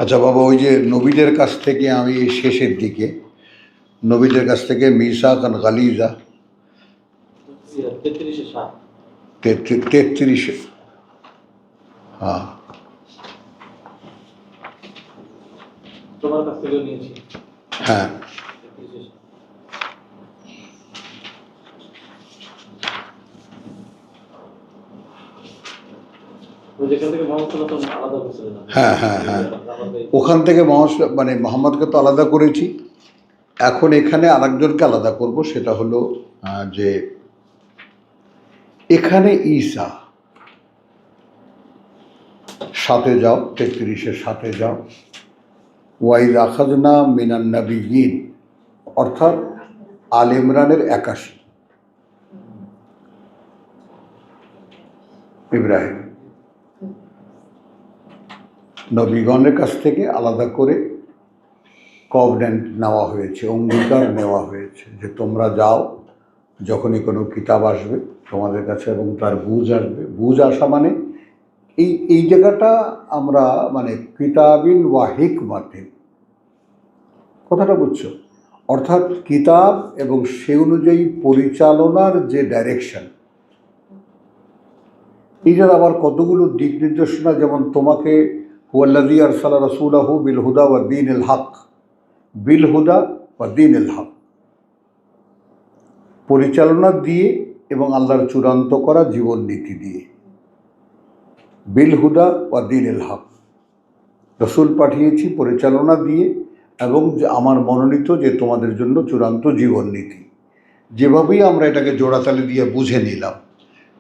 আচ্ছা বাবা, ওই যে নবীদের কাছ থেকে আমি শেষের দিকে নবীদের কাছ থেকে মিসাকান গালিজা 33 হ্যাঁ তোমার কাছ থেকে নিয়েছি। হ্যাঁ হ্যাঁ হ্যাঁ হ্যাঁ ওখান থেকে মোহাম্মদকে তো আলাদা করেছি। এখন এখানে আরেকজনকে আলাদা করব, সেটা হলো যে এখানে ঈসা সাথে যাও, 33-এর সাথে যাও। ওয়াইদ আখাযনা মিনান নাবিয়্যিন, অর্থাৎ আল ইমরানের 81 ইব্রাহিম নবীগণের কাছ থেকে আলাদা করে কভনেন্ট নেওয়া হয়েছে, অঙ্গীকার নেওয়া হয়েছে যে তোমরা যাও, যখনই কোনো কিতাব আসবে তোমাদের কাছে এবং তার বুঝ আসবে। বুঝ আসা মানে এই জায়গাটা আমরা কিতাবিন ওয়া হিকমাতিন, কথাটা বুঝছো? অর্থাৎ কিতাব এবং সে অনুযায়ী পরিচালনার যে ডাইরেকশন, এইটার আবার কতগুলো দিক নির্দেশনা, যেমন তোমাকে হুয়াল্লাযী আরসালা রাসূলাহু বিল হুদা ওয়া দীনিল হক, বিল হুদা ওয়া দীনিল হক, পরিচালনা দিয়ে এবং আল্লাহর চূড়ান্ত করা জীবন নীতি দিয়ে। বিল হুদা ওয়া দীনিল হক, রসুল পাঠিয়েছি পরিচালনা দিয়ে এবং যে আমার মনোনীত যে তোমাদের জন্য চূড়ান্ত জীবন নীতি। যেভাবেই আমরা এটাকে জোড়াতালি দিয়ে বুঝে নিলাম,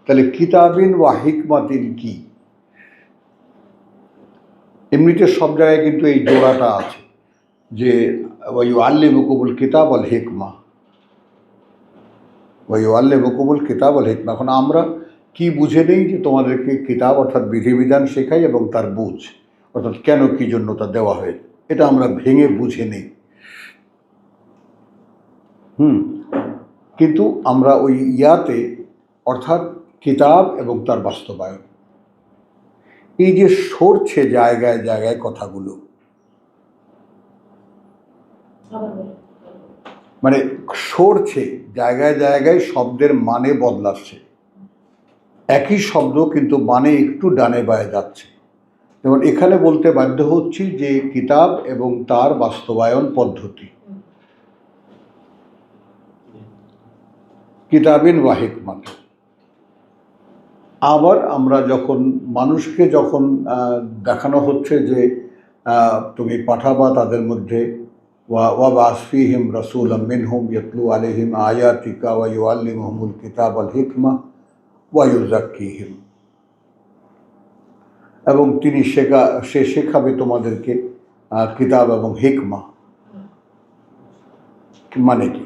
তাহলে কিতাবিন ওয়া হিকমাতিন কি? এমনিতে সব জায়গায় কিন্তু এই জোড়াটা আছে যে ওয়ায়ুআল্লিমুকুমুল কিতাব আল হিকমা, ওয়ায়ুআল্লিমুকুমুল কিতাব আল হিকমা। এখন আমরা কি বুঝে নেই যে তোমাদেরকে কিতাব অর্থাৎ বিধিবিধান শেখাই এবং তার বুঝ অর্থাৎ কেন কি জন্য তা দেওয়া হয়, এটা আমরা ভেঙে বুঝে নেই। কিন্তু আমরা ওই ইয়াতে অর্থাৎ কিতাব এবং তার বাস্তবায়ন, এই যে সরছে জায়গায় জায়গায় কথাগুলো, সরছে জায়গায় জায়গায়, শব্দের মানে বদলাচ্ছে। একই শব্দ কিন্তু মানে একটু ডানে বায়ে যাচ্ছে। যেমন এখানে বলতে বাধ্য হচ্ছি যে কিতাব এবং তার বাস্তবায়ন পদ্ধতি, কিতাবিন ওয়া হিকমাত। আবার আমরা যখন মানুষকে দেখানো হচ্ছে যে তুমি পাঠাবা তাদের মধ্যে ওয়া বা'আস ফীহিম রাসূলাম মিনহুম ইয়াতলু আলাইহিম আয়াতিকা ওয়া ইউআল্লিমুহুমুল কিতাব আল হিকমা ওয়া ইউযাক্কিহিম, এবং সে শেখাবে তোমাদেরকে কিতাব এবং হিকমা। মানে কি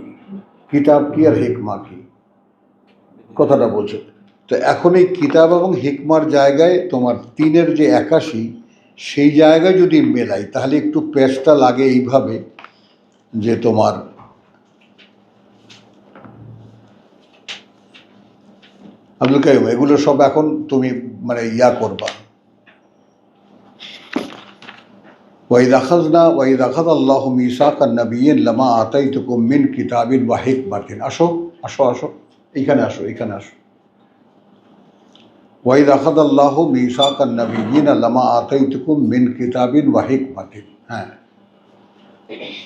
কিতাব কি আর হিকমা কি, কথাটা বলছে। তো এখন এই কিতাব এবং হিকমার জায়গায় তোমার 3-এর যে 81, সেই জায়গায় যদি মেলাই তাহলে একটু পেশটা লাগে এইভাবে যে তোমার আব্দুল কাইয়ুম, এগুলো সব এখন তুমি করবা। ওয়াইদ আখাযা আল্লাহু মিসাকান নাবিয়্যিন লামা আতাইতুকুম মিন কিতাবিন ওয়া হিকমাতিন। আসো আসো আসো, এখানে আসো, এখানে আসো। ওয়াইদ আখাযা আল্লাহু মিসাকান নাবিয়্যিন লামা আতাইতুকুম মিন কিতাবিন ওয়া হিকমাতিন। হ্যাঁ,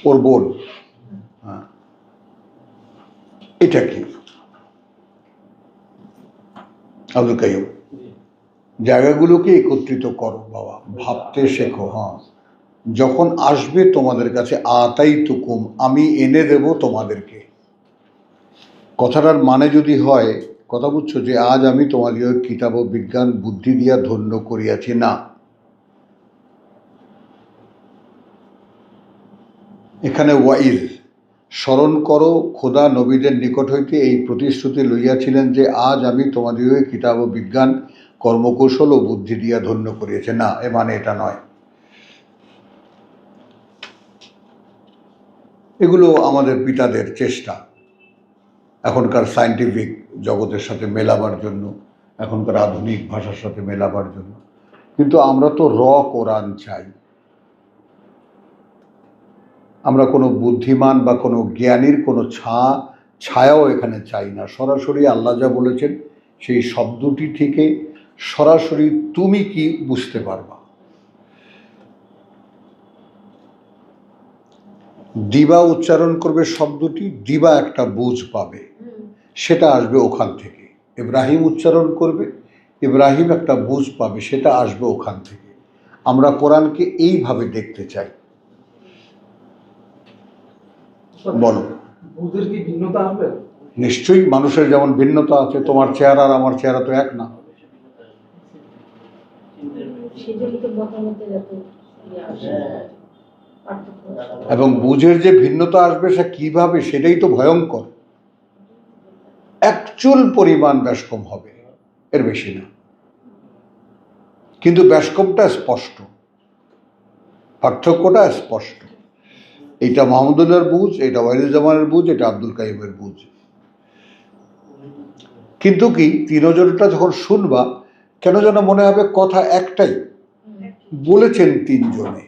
ওর বোন। হ্যাঁ, এটা কি আব্দুল কাইয়ুম? জায়গাগুলোকে একত্রিত করো বাবা, ভাবতে শেখো। হ্যাঁ, যখন আসবে তোমাদের কাছে আতাইতুকুম, আমি এনে দেব তোমাদেরকে। কথাটার মানে যদি হয়, কথা বুঝছো, যে আজ আমি তোমাদের কিতাব ও বিজ্ঞান বুদ্ধি দিয়া ধন্য করিয়াছি, না। এখানে ওয়াইজ স্মরণ করো, খোদা নবীদের নিকট হইতে এই প্রতিশ্রুতি লইয়াছিলেন যে আজ আমি তোমাদের কিতাব ও বিজ্ঞান কর্মকৌশল ও বুদ্ধি দিয়া ধন্য করিয়াছে, না, এ মানে এটা নয়। এগুলো আমাদের পিতাদের চেষ্টা এখনকার সায়েন্টিফিক জগতের সাথে মেলাবার জন্য, এখনকার আধুনিক ভাষার সাথে মেলাবার জন্য। কিন্তু আমরা তো কোরআন চাই। আমরা কোনো বুদ্ধিমান বা কোনো জ্ঞানীর কোনো ছায়াও এখানে চাই না। সরাসরি আল্লাহ যা বলেছেন সেই শব্দটি থেকে সরাসরি তুমি কি বুঝতে পারবা। দিবা উচ্চারণ করবে শব্দটি, দিবা একটা বুঝ পাবে, সেটা আসবে ওখান থেকে। ইব্রাহিম উচ্চারণ করবে, ইব্রাহিম একটা বুঝ পাবে, সেটা আসবে ওখান থেকে। আমরা কোরআনকে এইভাবে দেখতে চাই। বলো, বুঝের কি ভিন্নতা আসবে? নিশ্চয়ই মানুষের যেমন ভিন্নতা আছে, তোমার চেহারা আর আমার চেহারা তো এক না। এবং বুঝের যে ভিন্নতা আসবে সে কিভাবে, সেটাই তো ভয়ঙ্কর। অ্যাকচুয়াল পরিমাণ ব্যাসকম হবে, এর বেশি না। কিন্তু ব্যাসকমটা স্পষ্ট, পার্থক্যটা স্পষ্ট। এইটা মাহমুদুল্লাহর বুঝ, এটা ওয়াহিদুজ্জামানের বুঝ, এটা আব্দুল কাইমের বুঝ। কিন্তু কি তিনজনটা যখন শুনবা, কেন যেন মনে হবে কথা একটাই, বলেছেন তিনজনে।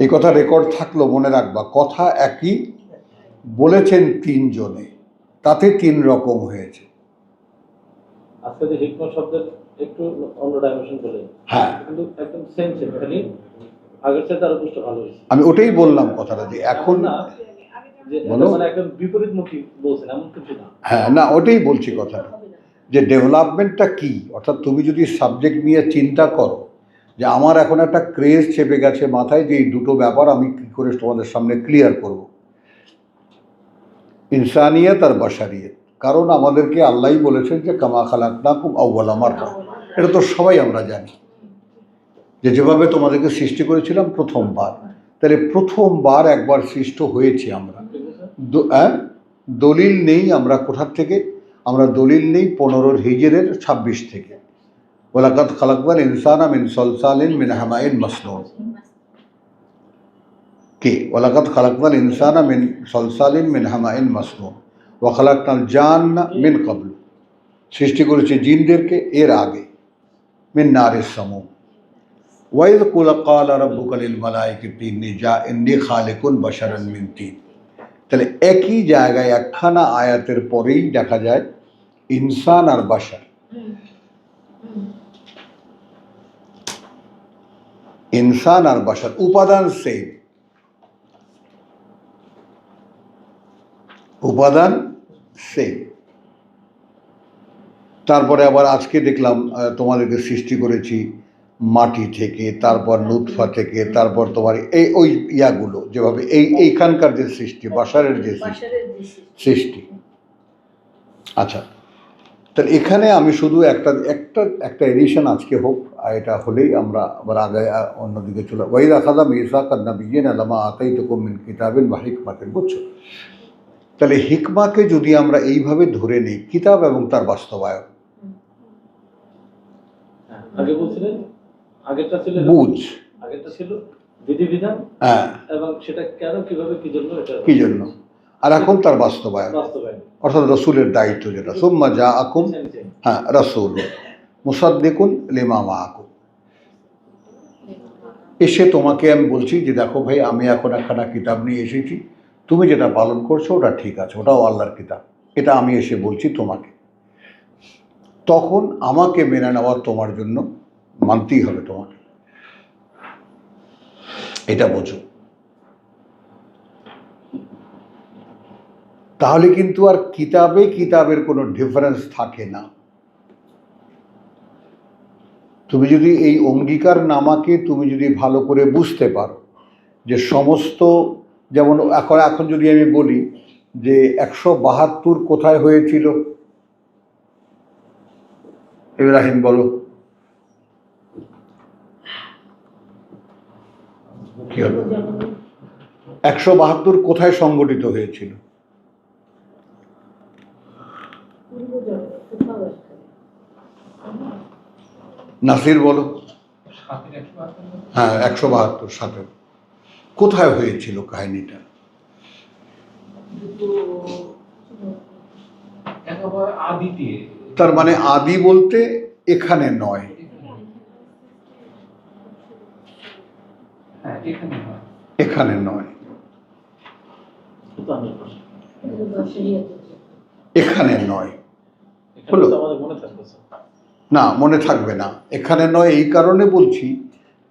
এই কথা রেকর্ড থাকলো, মনে রাখবা, কথা একই, বলেছেন তিনজনে, তাতে তিন রকম হয়েছে। আজকে যে হিকমত শব্দের একটু অন্য ডাইমেনশন বলে, হ্যাঁ, কিন্তু একদম সেম খালি আগের চেয়ে আরো বুঝতে ভালো হয়েছে। আমি ওটাই বললাম কথাটা, যে এখন না যে বলো, মানে একদম বিপরীতমুখী বলছেন এমন কিছু না। হ্যাঁ, না ওটাই বলছি কথাটা, যে ডেভেলপমেন্টটা কি। অর্থাৎ তুমি যদি সাবজেক্ট নিয়ে চিন্তা করো যে আমার এখন একটা ক্রেজ চেপে গেছে মাথায়, যে এই দুটো ব্যাপার আমি কী করে তোমাদের সামনে ক্লিয়ার করব, ইনসানিয়ত আর বাশারিয়ত। কারণ আমাদেরকে আল্লাহই বলেছেন যে কামা খালাকনাকুম আউওয়ালা মাররা, এটা তো সবাই আমরা জানি, যে যেভাবে তোমাদেরকে সৃষ্টি করেছিলাম প্রথমবার। তাহলে প্রথমবার একবার সৃষ্ট হয়েছি আমরা। দলিল নেই আমরা কোথার থেকে, আমরা দলিল নেই 15 হিজরের 26 থেকে। ওয়ালাকাদ খালাকনাল ইনসানা মিন সলসালিন মিন হামাইন মাসনুন। কি ওয়ালাকাদ খালাকনাল ইনসানা মিন সলসালিন মিন হামাইন মাসনুন ওয়া খালাকনাল জান্না মিন ক্বাবলু, সৃষ্টি করেছে জিনদেরকে এর আগে, মিন নারিস সামুম। ওয়াইদ ক্বালা রাব্বুকা লিল মালাইকাতি ইন্নী খালিকুন বাশারান মিন তিন। তাহলে একই জায়গায় একখানা আয়াতের পরেই দেখা যায় ইনসান আর বাশার, ইনসান আর বাশার উপাদান সেম, উপাদান সেম। তারপরে আবার আজকে দেখলাম তোমাদেরকে সৃষ্টি করেছি মাটি থেকে, তারপর নুতফা থেকে, তারপর তোমার এই ওই ইয়াগুলো যেভাবে এইখানকার যে সৃষ্টি, বাশারের যে সৃষ্টি। আচ্ছা, তাহলে এখানে আমি শুধু একটা এডিশন আজকে হোক, আর এটা হলেই আমরা আবার আগে অন্যদিকে চলে। ওয়াইদ আখাযা মিসাকান নাবিয়্যিনা লামা আতাইতুকুম মিন কিতাবিন ওয়া হিকমাতিন, বুঝছো? তাহলে হিকমাকে যদি আমরা এইভাবে ধরে নিই, কিতাব এবং তার বাস্তবায়ন। আগে বলছিলেন আগেরটা ছিল বুঝ, আগেরটা ছিল বিধিবিধান, হ্যাঁ, এবং সেটা কেন কিভাবে কি জন্য, এটা কি জন্য, আর এখন তার বাস্তবায়ন, অর্থাৎ রসুলের দায়িত্ব যেটা সুম্মা জাআকুম, হ্যাঁ, রাসূল মুসাদ্দিকুন লিমা মাআকুম। এসে তোমাকে আমি বলছি যে দেখো ভাই, আমি এখন একখানা কিতাব নিয়ে এসেছি, তুমি যেটা পালন করছো ওটা ঠিক আছে, ওটাও আল্লাহর কিতাব, এটা আমি এসে বলছি তোমাকে। তখন আমাকে মেনে নেওয়ার তোমার জন্য মানতেই হবে তোমাকে, এটা বোঝো। তাহলে কিন্তু আর কিতাবের কোনো ডিফারেন্স থাকে না। তুমি যদি এই অঙ্গীকার নামাকে তুমি যদি ভালো করে বুঝতে পারো, যে সমস্ত, যেমন এখন যদি আমি বলি যে 172 কোথায় হয়েছিল, ইব্রাহিম বলো কি হলো, 172 কোথায় সংগঠিত হয়েছিল? নাসির বলো। হ্যাঁ, 172 7 কোথায় হয়েছিল কাহিনীটা? তার মানে আদি বলতে এখানে নয়, এখানে নয়, কিন্তু 100%। এখানে নয়। এখানে তো আমাদের মনে থাকতেছে। না, মনে থাকবে না। এখানে নয় এই কারণে বলছি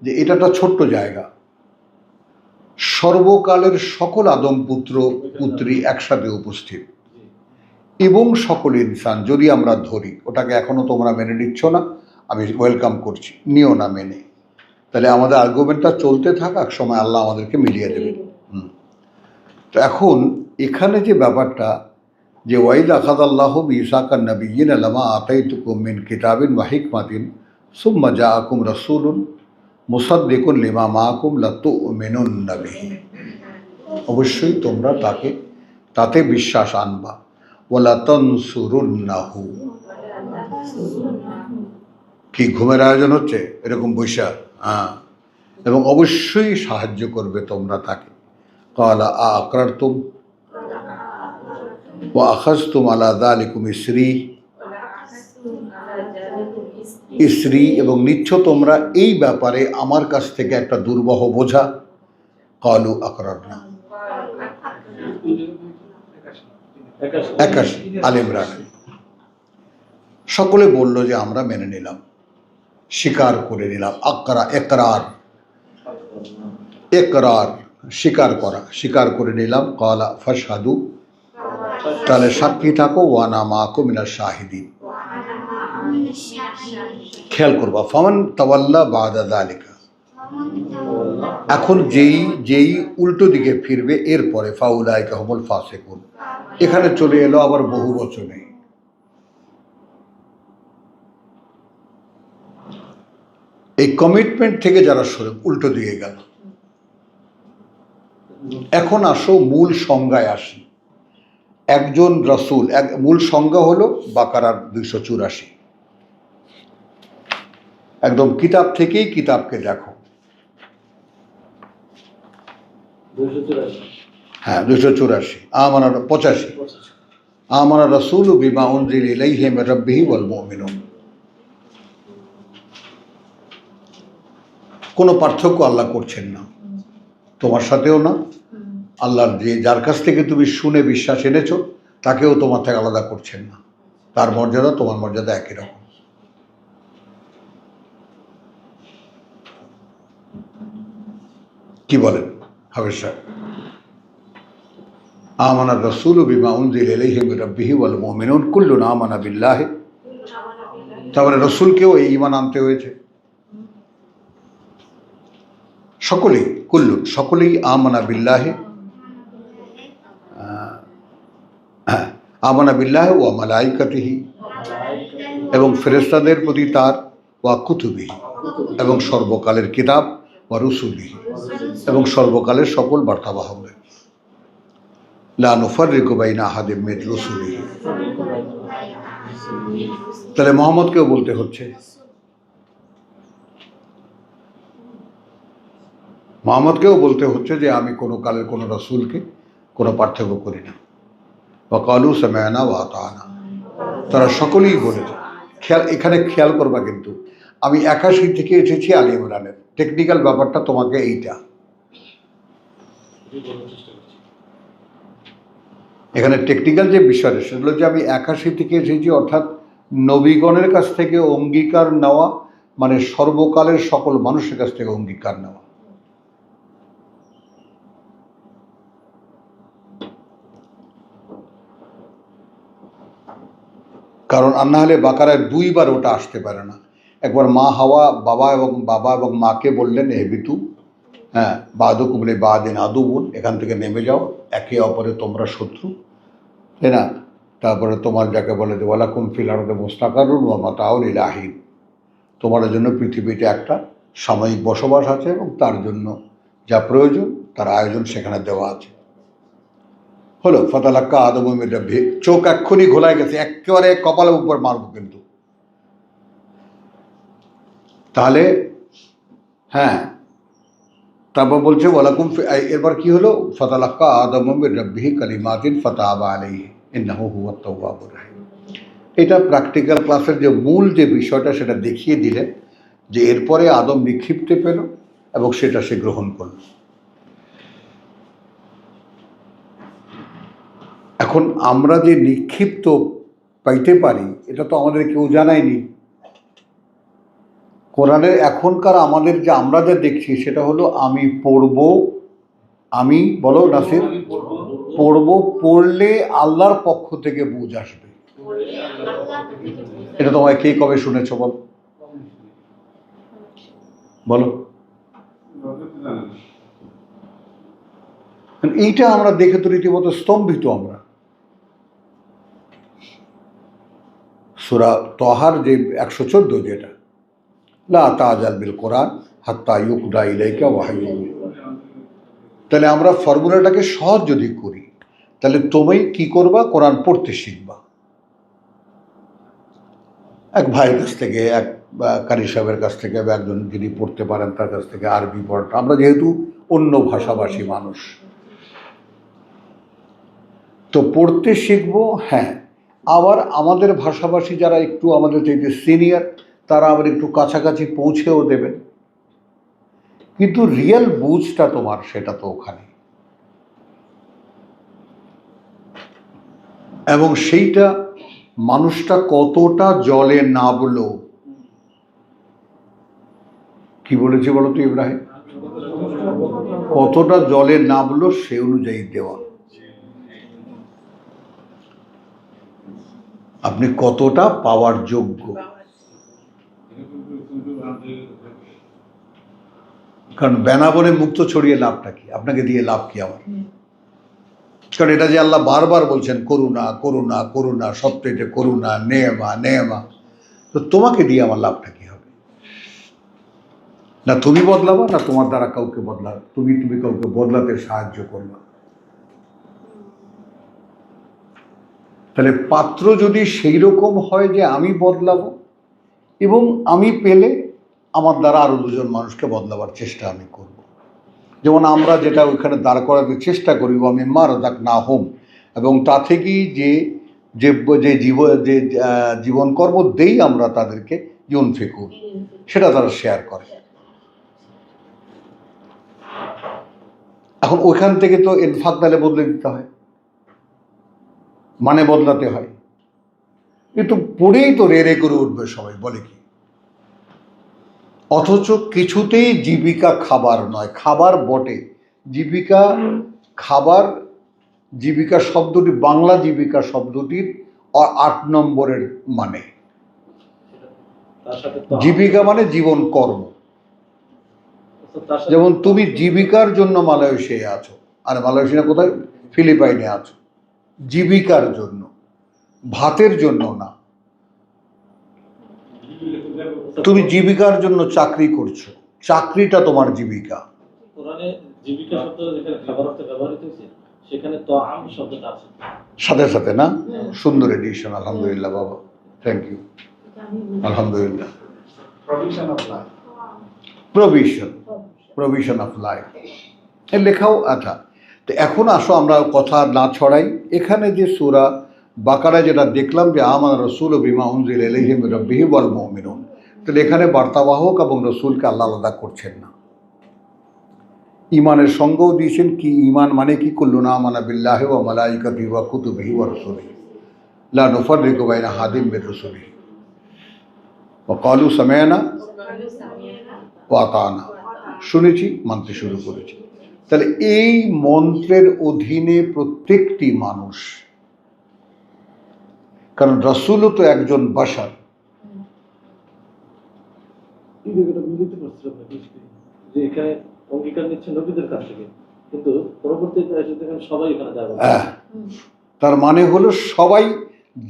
যে এটা একটা ছোট্ট জায়গা, সর্বকালের সকল আদম পুত্র পুত্রী একসাথে উপস্থিত এবং সকল ইনসান যদি আমরা ধরি, ওটাকে এখনো তোমরা মেনে নিচ্ছ না, আমি ওয়েলকাম করছি, নিও না মেনে। তাহলে আমাদের আর্গুমেন্টটা চলতে থাক, এক সময় আল্লাহ আমাদেরকে মিলিয়ে দেবে। তো এখন এখানে যে ব্যাপারটা যে ওয়াইদ আখাদাল্লাহু মিসাকান নাবিয়্যিন লামা আতাইতুকুম মিন কিতাবিন ওয়া হিকমাতিন সুম্মা জাআকুম রাসূলুন মুসাদ্দিকুন লিমা মাআকুম লাতুমিনুন্না বিহি, অবশ্যই তোমরা তাতে বিশ্বাস আনবা। ওয়ালা তানসুরুন্নাহু, কি ঘুমের আয়োজন হচ্ছে এরকম বৈশা? হ্যাঁ, এবং অবশ্যই সাহায্য করবে তোমরা তাকে। ক্বালা আ'আকরারতুম ওয়া আখাযতুম আলা যালিকুম ইসরি, এবং নিচ্ছ তোমরা এই ব্যাপারে আমার কাছ থেকে একটা দুর্বহ বোঝা। ক্বালু আকরারনা, 81 আলে ইমরান। সকলে বলল যে আমরা মেনে নিলাম, স্বীকার করে নিলাম। একরার স্বীকার করা, স্বীকার করে নিলাম। ক্বালা ফাশহাদু, তাহলে সাক্ষী থাকো। ওয়ানা মাকুম মিনাশ শাহিদিন, খেয়াল করবা। ফামান তাওয়াল্লা বাদা যালিকা, এখন যেই উল্টো দিকে ফিরবে এরপরে ফাউলাইকা হুমুল ফাসিকুন, এখানে চলে এলো আবার বহু বচনে। এই কমিটমেন্ট থেকে যারা সরে উল্টো দিকে গেল। এখন আসো মূল সংজ্ঞায় আসি। একজন রাসূল, মূল সংজ্ঞা হলো বাকারার 284। একদম কিতাব থেকেই কিতাবকে দেখো। 284। হ্যাঁ, 284। আমানা 85। আমানা রাসূলু বিমা উনজিলা ইলাইহি মির রাব্বিহি ওয়াল মুমিনুন। কোনো পার্থক্য আল্লাহ করছেন না, তোমার সাথেও না। আল্লাহর যার কাছ থেকে তুমি শুনে বিশ্বাস এনেছো তাকেও তোমার থেকে আলাদা করছেন না, তার মর্যাদা তোমার মর্যাদা একই রকম। কি বলেন হাফেজ সাহেব? আমানা রাসূলু বিমা উনজিলা ইলাইহি মির রাব্বিহি ওয়াল মুমিনুন কুল্লুন আমানা বিল্লাহি, তারপরে রসুলকেও এই ঈমান আনতে হয়েছে। সকলেই কুল্লুন, সকলেই আমানা বিল্লাহি, আমানা বিল্লাহি ওয়া মালাইকাতিহি, এবং ফেরেশতাদের প্রতি তার, ওয়া কুতুবিহি, এবং সর্বকালের কিতাব, ওয়া রুসুলিহি, এবং সর্বকালের সকল বার্তাবাহকদের। লা নুফাররিকু বাইনা আহাদিম মির রুসুলিহি, তাহলে মুহাম্মদকেও বলতে হচ্ছে, মুহাম্মদকেও বলতে হচ্ছে যে আমি কোনো কালের কোনো রসুলকে কোনো পার্থক্য করি না। ওয়া ক্বালু সামি'না ওয়া আতা'না, তারা সকলেই বলেছে। এখানে খেয়াল করবা কিন্তু আমি 81 থেকে এসেছি আলী ইমরানের। টেকনিক্যাল ব্যাপারটা তোমাকে এইটা, এখানে টেকনিক্যাল যে বিষয়টা সেগুলো যে আমি 81 থেকে এসেছি, অর্থাৎ নবীগণের কাছ থেকে অঙ্গীকার নেওয়া, মানে সর্বকালের সকল মানুষের কাছ থেকে অঙ্গীকার নেওয়া। কারণ আর না হলে বাকারায় 2 বার ওটা আসতে পারে না। একবার মা হাওয়া বাবা এবং মাকে বললেন, হে বিতু, হ্যাঁ, বাদুকুম লিবাদিন আদুউন, এখান থেকে নেমে যাও, একে অপরে তোমরা শত্রু, তাই না? তারপরে তোমার যাকে বলে যে ওয়ালাকুম ফিল আরদি মুস্তাকারুন ওয়া মাতাউন ইলা হিন, তোমার জন্য পৃথিবীতে একটা সাময়িক বসবাস আছে এবং তার জন্য যা প্রয়োজন তার আয়োজন সেখানে দেওয়া আছে। হলো ফাতালাক্কা আদম মির রাব্বিহি, চোখ এক্ষুনি ঘোলায় গেছে, একেবারে কপালের উপর মারবো কিন্তু। তাহলে হ্যাঁ, তারপর বলছে ওয়ালাকুম, এরপর কি হলো? ফাতালাক্কা আদম মির রাব্বিহি কালিমাতিন ফাতাবা আলাইহি ইন্নাহু হুয়াত তাওয়াবুর রাহিম। এটা প্র্যাকটিক্যাল ক্লাসের যে মূল যে বিষয়টা সেটা দেখিয়ে দিলেন, যে এরপরে আদম নিক্ষিপ্তে পেল এবং সেটা সে গ্রহণ করল। এখন আমরা যে নিক্ষিপ্ত পাইতে পারি এটা তো আমাদের কেউ জানায়নি। কোরআনের এখনকার আমাদের যে আমরা যা দেখছি সেটা হলো আমি পড়ব, আমি বলো নাসির, পড়ব, পড়লে আল্লাহর পক্ষ থেকে বুঝ আসবে। এটা তোমায় কে কবে শুনেছো বলো বলো? এইটা আমরা দেখে তো রীতিমতো স্তম্ভিত। আমরা সূরা তহার যে 114 যেটা লা তাজাল বিল কোরআন হাত্তা ইউকদা ইলাইকা ওয়াহয়ু, তাহলে আমরা ফর্মুলাটাকে সহজ যদি করি তাহলে তুমি কি করবা? কোরআন পড়তে শিখবা। এক ভাইয়ের কাছ থেকে, এক কারি সাহেবের কাছ থেকে, বা একজন যিনি পড়তে পারেন তার কাছ থেকে আরবি পড়া। আমরা যেহেতু অন্য ভাষাভাষী মানুষ, তো পড়তে শিখবো। হ্যাঁ, আবার আমাদের ভাষাভাষী যারা একটু আমাদের থেকে সিনিয়র তারা আবার একটু কাছাকাছি পৌঁছেও দেবেন, কিন্তু রিয়েল বুঝটা তোমার সেটা তো ওখানে। এবং সেইটা মানুষটা কতটা জলে নাবলো, কি বলেছে বলো তো ইব্রাহিম? কতটা জলে নাবলো সে অনুযায়ী দেওয়া। আপনি কতটা পাওয়ার যোগ্য। কারণ বেনাবনে মুক্ত ছড়িয়ে লাভটা কি? আপনাকে দিয়ে লাভ কি আমার? কারণ এটা যে আল্লাহ বারবার বলছেন করুণা করুণা করুণা, সবচেয়ে করুণা, নেমা নেমা, তো তোমাকে দিয়ে আমার লাভটা কি হবে? না তুমি বদলাবা, না তোমার দ্বারা কাউকে বদলা, তুমি কাউকে বদলাতে সাহায্য করবা। তাহলে পাত্র যদি সেই রকম হয় যে আমি বদলাবো এবং আমি পেলে আমার দ্বারা আরো দুজন মানুষকে বদলাবার চেষ্টা আমি করব। যেমন আমরা যেটা ওইখানে দাঁড় করাতে চেষ্টা করি, আমি মারাজাক না হোম, এবং তা থেকেই যে জীবন কর্ম দেই আমরা তাদেরকে ইউনফিকু, সেটা তারা শেয়ার করে। এখন ওইখান থেকে তো ইনফাক তাহলে বদলে দিতে হয়, মানে বদলাতে হয়। কিন্তু পড়েই তো রে করে উঠবে সবাই, বলে কি? অথচ কিছুতেই জীবিকা খাবার নয়। খাবার বটে, জীবিকা খাবার। জীবিকা শব্দটি বাংলা জীবিকা শব্দটির 8 নম্বরের মানে। জীবিকা মানে জীবন কর্ম। যেমন তুমি জীবিকার জন্য মালয়েশিয়ায় আছো, আর মালয়েশিয়া কোথায়? ফিলিপাইনে আছো। জীবিকার জন্য, ভাতের জন্য না। তুমি জীবিকার জন্য চাকরি করছো, চাকরিটা তোমার জীবিকা। কোরআনে জীবিকা শব্দটা যেখানে খাবার অর্থে ব্যবহৃত হয়েছে সেখানে তাআম শব্দটা আছে সাথে সাথে, না? সুন্দর এডিশন, আলহামদুলিল্লাহ বাবা, থ্যাংক ইউ, আলহামদুলিল্লাহ। প্রভিশন অফ লাইফ এর লেখাও। আচ্ছা, তো এখন আসো আমরা কথা না ছড়াই। এখানে যে সূরা বাকারা যেটা দেখলাম যে আমানা রাসূলু বিমা উনজিলা ইলাইহি মির রাব্বিহি ওয়াল মুমিনুন, তাহলে এখানে বার্তাবাহক এবং রসুলকে আল্লাহ আলাদা করছেন না। ইমানের সঙ্গও দিয়েছেন। কি ইমান মানে কি? কুল্লুনা আমানা বিল্লাহি ওয়া মালাইকাতিহি ওয়া কুতুবিহি ওয়া রাসূলিহি লা নুফাররিকু বাইনা আহাদিন মির রাসূলিহি ওয়া ক্বালু সামি'না ওয়া আতা'না, শুনেছি, মানতে শুরু করেছি। তাহলে এই মন্ত্রের অধীনে প্রত্যেকটি মানুষ, কারণ রাসূলও তো একজন বাশার। যে এখানে অঙ্গীকার নিচ্ছে নবীদের কাছ থেকে, কিন্তু পরবর্তীতে সবাই এখানে যাবে। তার মানে হলো সবাই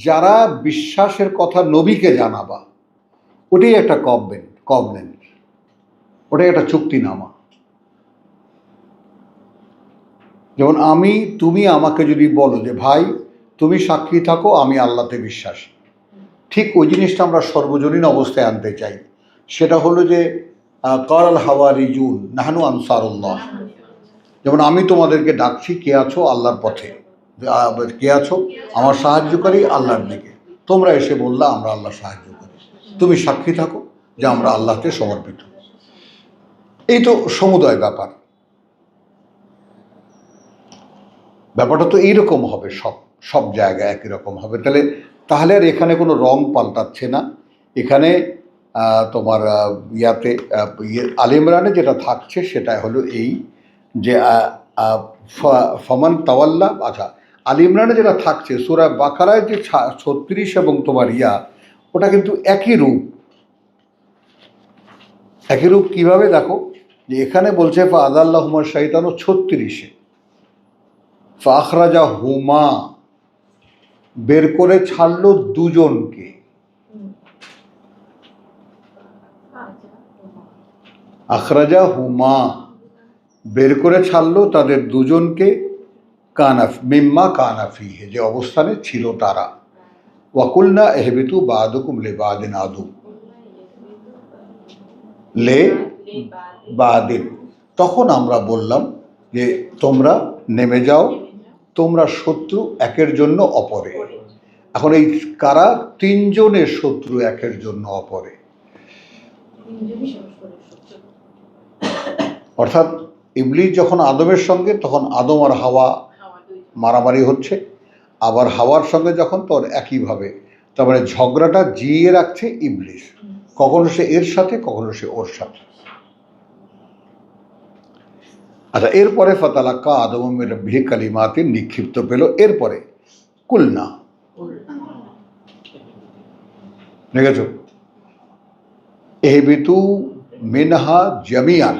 যারা বিশ্বাসের কথা নবীকে জানাবা, ওটাই একটা কভনেন্ট, ওটাই একটা চুক্তিনামা। যেমন তুমি আমাকে যদি বলো যে ভাই তুমি সাক্ষী থাকো আমি আল্লাহতে বিশ্বাসী, ঠিক ওই জিনিসটা আমরা সর্বজনীন অবস্থায় আনতে চাই। সেটা হলো যে কাল হাওয়ারিজুন নাহনু আনসারুল্লাহ। যেমন আমি তোমাদেরকে ডাকছি, কে আছো? আল্লাহর পথে। কে আছো? আমার সাহায্যকারী আল্লাহর দিকে। তোমরা এসে বললা আমরা আল্লাহ সাহায্য করি, তুমি সাক্ষী থাকো যে আমরা আল্লাহকে সমর্পিত। এই তো সমুদয় ব্যাপারটা তো এইরকম হবে, সব সব জায়গায় একই রকম হবে। তাহলে আর এখানে কোনো রং পাল্টাচ্ছে না। এখানে তোমার ইয়াতে আলে ইমরানে যেটা থাকছে সেটা হলো এই যে ফমান তাওয়াল্লা, আচ্ছা আলে ইমরানে যেটা থাকছে সূরা বাকারায় যে 36 এবং তোমার ওটা কিন্তু একই রূপ। একই রূপ কীভাবে দেখো, যে এখানে বলছে ফা আদাল্লাহুমা শাইতানু 36-এ ফাখরাজা হুমা, বের করে ছাড়লো দুজনকে। আখরাজা হুমা, বের করে ছাড়লো তাদের দুজনকে, কানাফ মিম্মা কানাফি, যে অবস্থানে ছিল তারা। ওয়াকুলনা এহবিতু বাদুকুম লে বাদিন আদু লে বাদিন, তখন আমরা বললাম যে তোমরা নেমে যাও, তোমরা শত্রু একের জন্য অপরে। এখন এই কারা? তিনজনের শত্রু একের জন্য অপরে, অর্থাৎ ইবলিস যখন আদমের সঙ্গে, তখন আদম আর হাওয়া মারামারি হচ্ছে, আবার হাওয়ার সঙ্গে যখন, তোর একইভাবে। তার মানে ঝগড়াটা জিয়ে রাখছে ইবলিস, কখনো সে এর সাথে, কখনো সে ওর সাথে। আচ্ছা, এরপরে ফাতালাক্কা আদম মির রাব্বিহি কালিমাতিন, নিক্ষিপ্ত পেল। এরপরে কুলনা, দেখেছো, এহবিতু মিনহা জামিয়ান।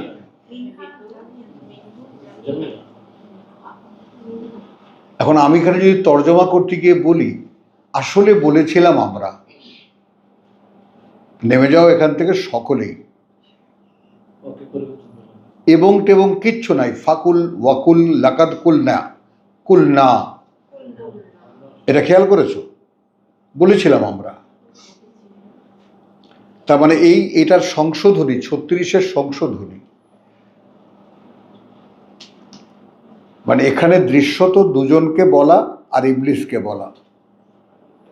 এখন আমি এখানে যদি তর্জমা করতে গিয়ে বলি, আসলে বলেছিলাম আমরা নেমে যাও এখান থেকে সকলেই, এবং টেবং কিচ্ছু নাই। ফাকুল ওয়াকুল লাকাদ কুলনা, কুলনা, এটা খেয়াল করেছো? বলেছিলাম আমরা। তার মানে এটার সংশোধনী, 36-এর সংশোধনী। মানে এখানে দৃশ্যত দুজনকে বলা আর ইবলিসকে বলা।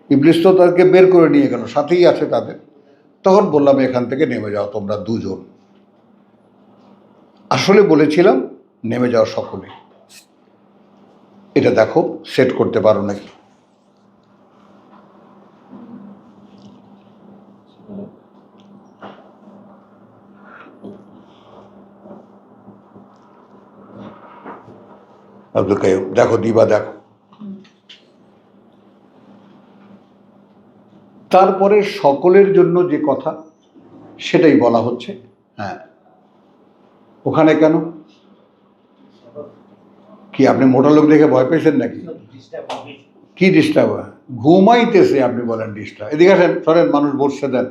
ইবলিস তো তাদেরকে বের করে নিয়ে গেল, সাথেই আছে তাদের। তখন বললাম এখান থেকে নেমে যাও তোমরা দুজন। আসলে বলেছিলাম নেমে যাও সকলে। এটা দেখো সেট করতে পারো নাকি? আব্দুল কাইয়ুম দেখো, দিবা দেখো। তারপরে সকলের জন্য যে কথা সেটাই বলা হচ্ছে। হ্যাঁ, ওখানে কেন? কি আপনি মোটা লোক দেখে ভয় পেয়েছেন নাকি? কি ডিস্টার্ব? ঘুমাইতেছে আপনি বলেন ডিস্টার্ব? এদিকে আসেন, সরেন, মানুষ বসতে দেন।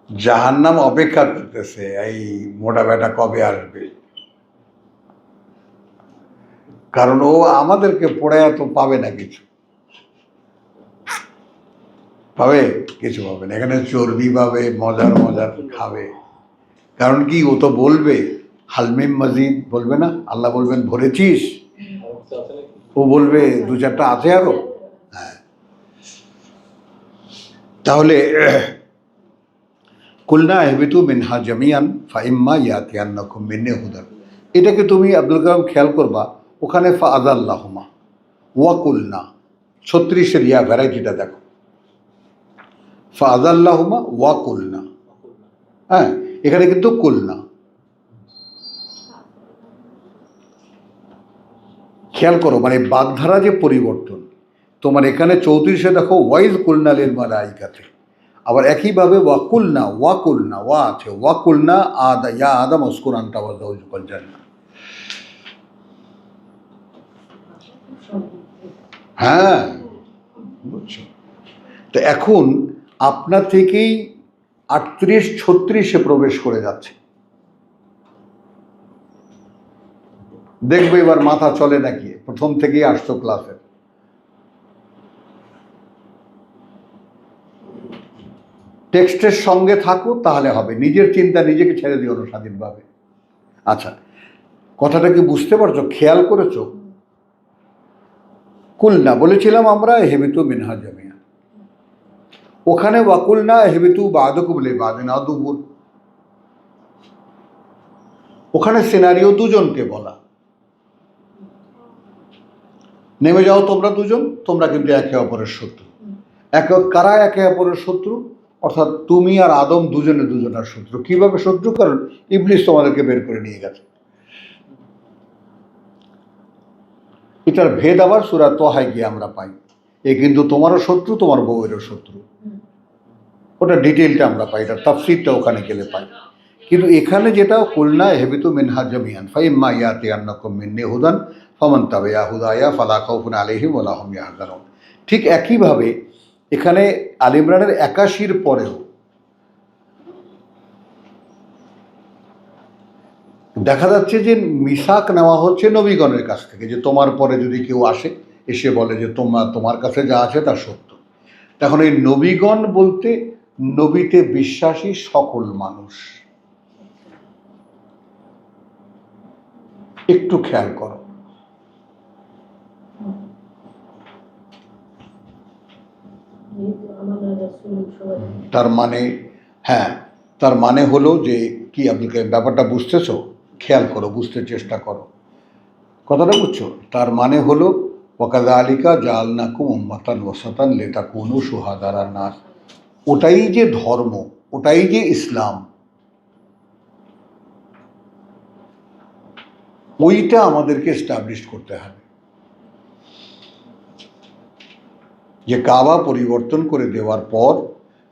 জাহান্নাম অপেক্ষা করতেছে এই মোটা বেটা কবে আসবে, কারণ ও আমাদেরকে পড়ে তো পাবে না, কিছু পাবে? কিছু পাবে না। এখানে চর্বি পাবে, মজার মজার খাবে। কারণ কি, ও তো বলবে হালমিম মজিদ, বলবে না? আল্লাহ বলবেন ভরেছিস, ও বলবে 2-4টা আছে আরো। হ্যাঁ, তাহলে কুলনা এহবিতু মিনহা জামিয়ান ফাইম্মা ইয়াতিয়ান্নাকুম মিন্নি হুদান, এটাকে তুমি আব্দুল কালাম খেয়াল করবা। ওখানে ফা আযাল্লাহুমা ওয়া কুলনা, 36-এর ভ্যারাইটিটা দেখো। ফা আযাল্লাহুমা ওয়া কুলনা, হ্যাঁ, এখানে কিন্তু কুলনা। খেয়াল করো, মানে বাগধারা যে পরিবর্তন। তোমার এখানে 34-এ দেখো ওয়াইজ কুলনা লিল মালাইকাতি, আবার একইভাবে ওয়াকুলনা, ওয়াকুলনা, ওয়া আছে, ওয়াকুলনা ইয়া আদম উসকুন আনতা ওয়া যাওজুকাল জান্নাহ। হ্যাঁ, বুঝছো? তো এখন আপনার থেকেই 38-36-এ প্রবেশ করে যাচ্ছে। দেখবে এবার মাথা চলে নাকি, প্রথম থেকেই আসতো ক্লাসে। টেক্সটের সঙ্গে থাকো, তাহলে হবে। নিজের চিন্তা নিজেকে ছেড়ে দিও না স্বাধীনভাবে। আচ্ছা, কথাটা কি বুঝতে পারছো? খেয়াল করেছো? কুলনা বলেছিলাম আমরা হেবিতু মিনহা জামিয়া, ওখানে ওয়াকুলনা হেবিতু বাদুকুম লিবাদিন আদুবুন, ওখানে সিনারিও দুজনকে বলা, নেমে যাও তোমরা দুজন, তোমরা কিন্তু একে অপরের শত্রু। কারা একে অপরের শত্রু? অর্থাৎ তুমি আর আদম দুজনে দুজনের শত্রু। কিভাবে শত্রু? কারণ ইবলিস তোমাদেরকে বের করে নিয়ে গেছে। এটার ভেদ আবার সূরা তহায় গিয়ে আমরা পাই। এ কিন্তু তোমারও শত্রু, তোমার বউয়েরও শত্রু। ওটা ডিটেলটা আমরা পাই, এটা তাফসীরটা ওখানে গেলে পাই। কিন্তু এখানে যেটা কুলনা হেবিতু মিনহা জামিয়ান ফাইম্মা ইয়াতিয়ান্নাকুম মিন্নী হুদান ফামান তাবিআ হুদায়া ফালা খাউফুন আলাইহিম ওয়ালা হুম ইয়াহজানুন। ঠিক একইভাবে এখানে আল ইমরানের ৮১ পরেও দেখা যাচ্ছে যে মিসাক নেওয়া হচ্ছে নবীগণের কাছ থেকে, যে তোমার পরে যদি কেউ আসে এসে বলে যে তোমার কাছে যা আছে তা সত্য। তখন এই নবীগণ বলতে নবীতে বিশ্বাসী সকল মানুষ। একটু খেয়াল করো, তার মানে হ্যাঁ, তার মানে হলো যে কি, আপনি ব্যাপারটা বুঝতেছো? খেয়াল করো, বুঝতে চেষ্টা করো, কথাটা বুঝছো? তার মানে হলো ওয়াকাযালিকা জাআলনাকুম উম্মাতান ওয়াসাতান লিতাকুনু শুহাদা আলান নাস। ওটাই যে ধর্ম, ওটাই যে ইসলাম, ওইটা আমাদেরকে এস্টাবলিশ করতে হবে। যে কাবা পরিবর্তন করে দেওয়ার পর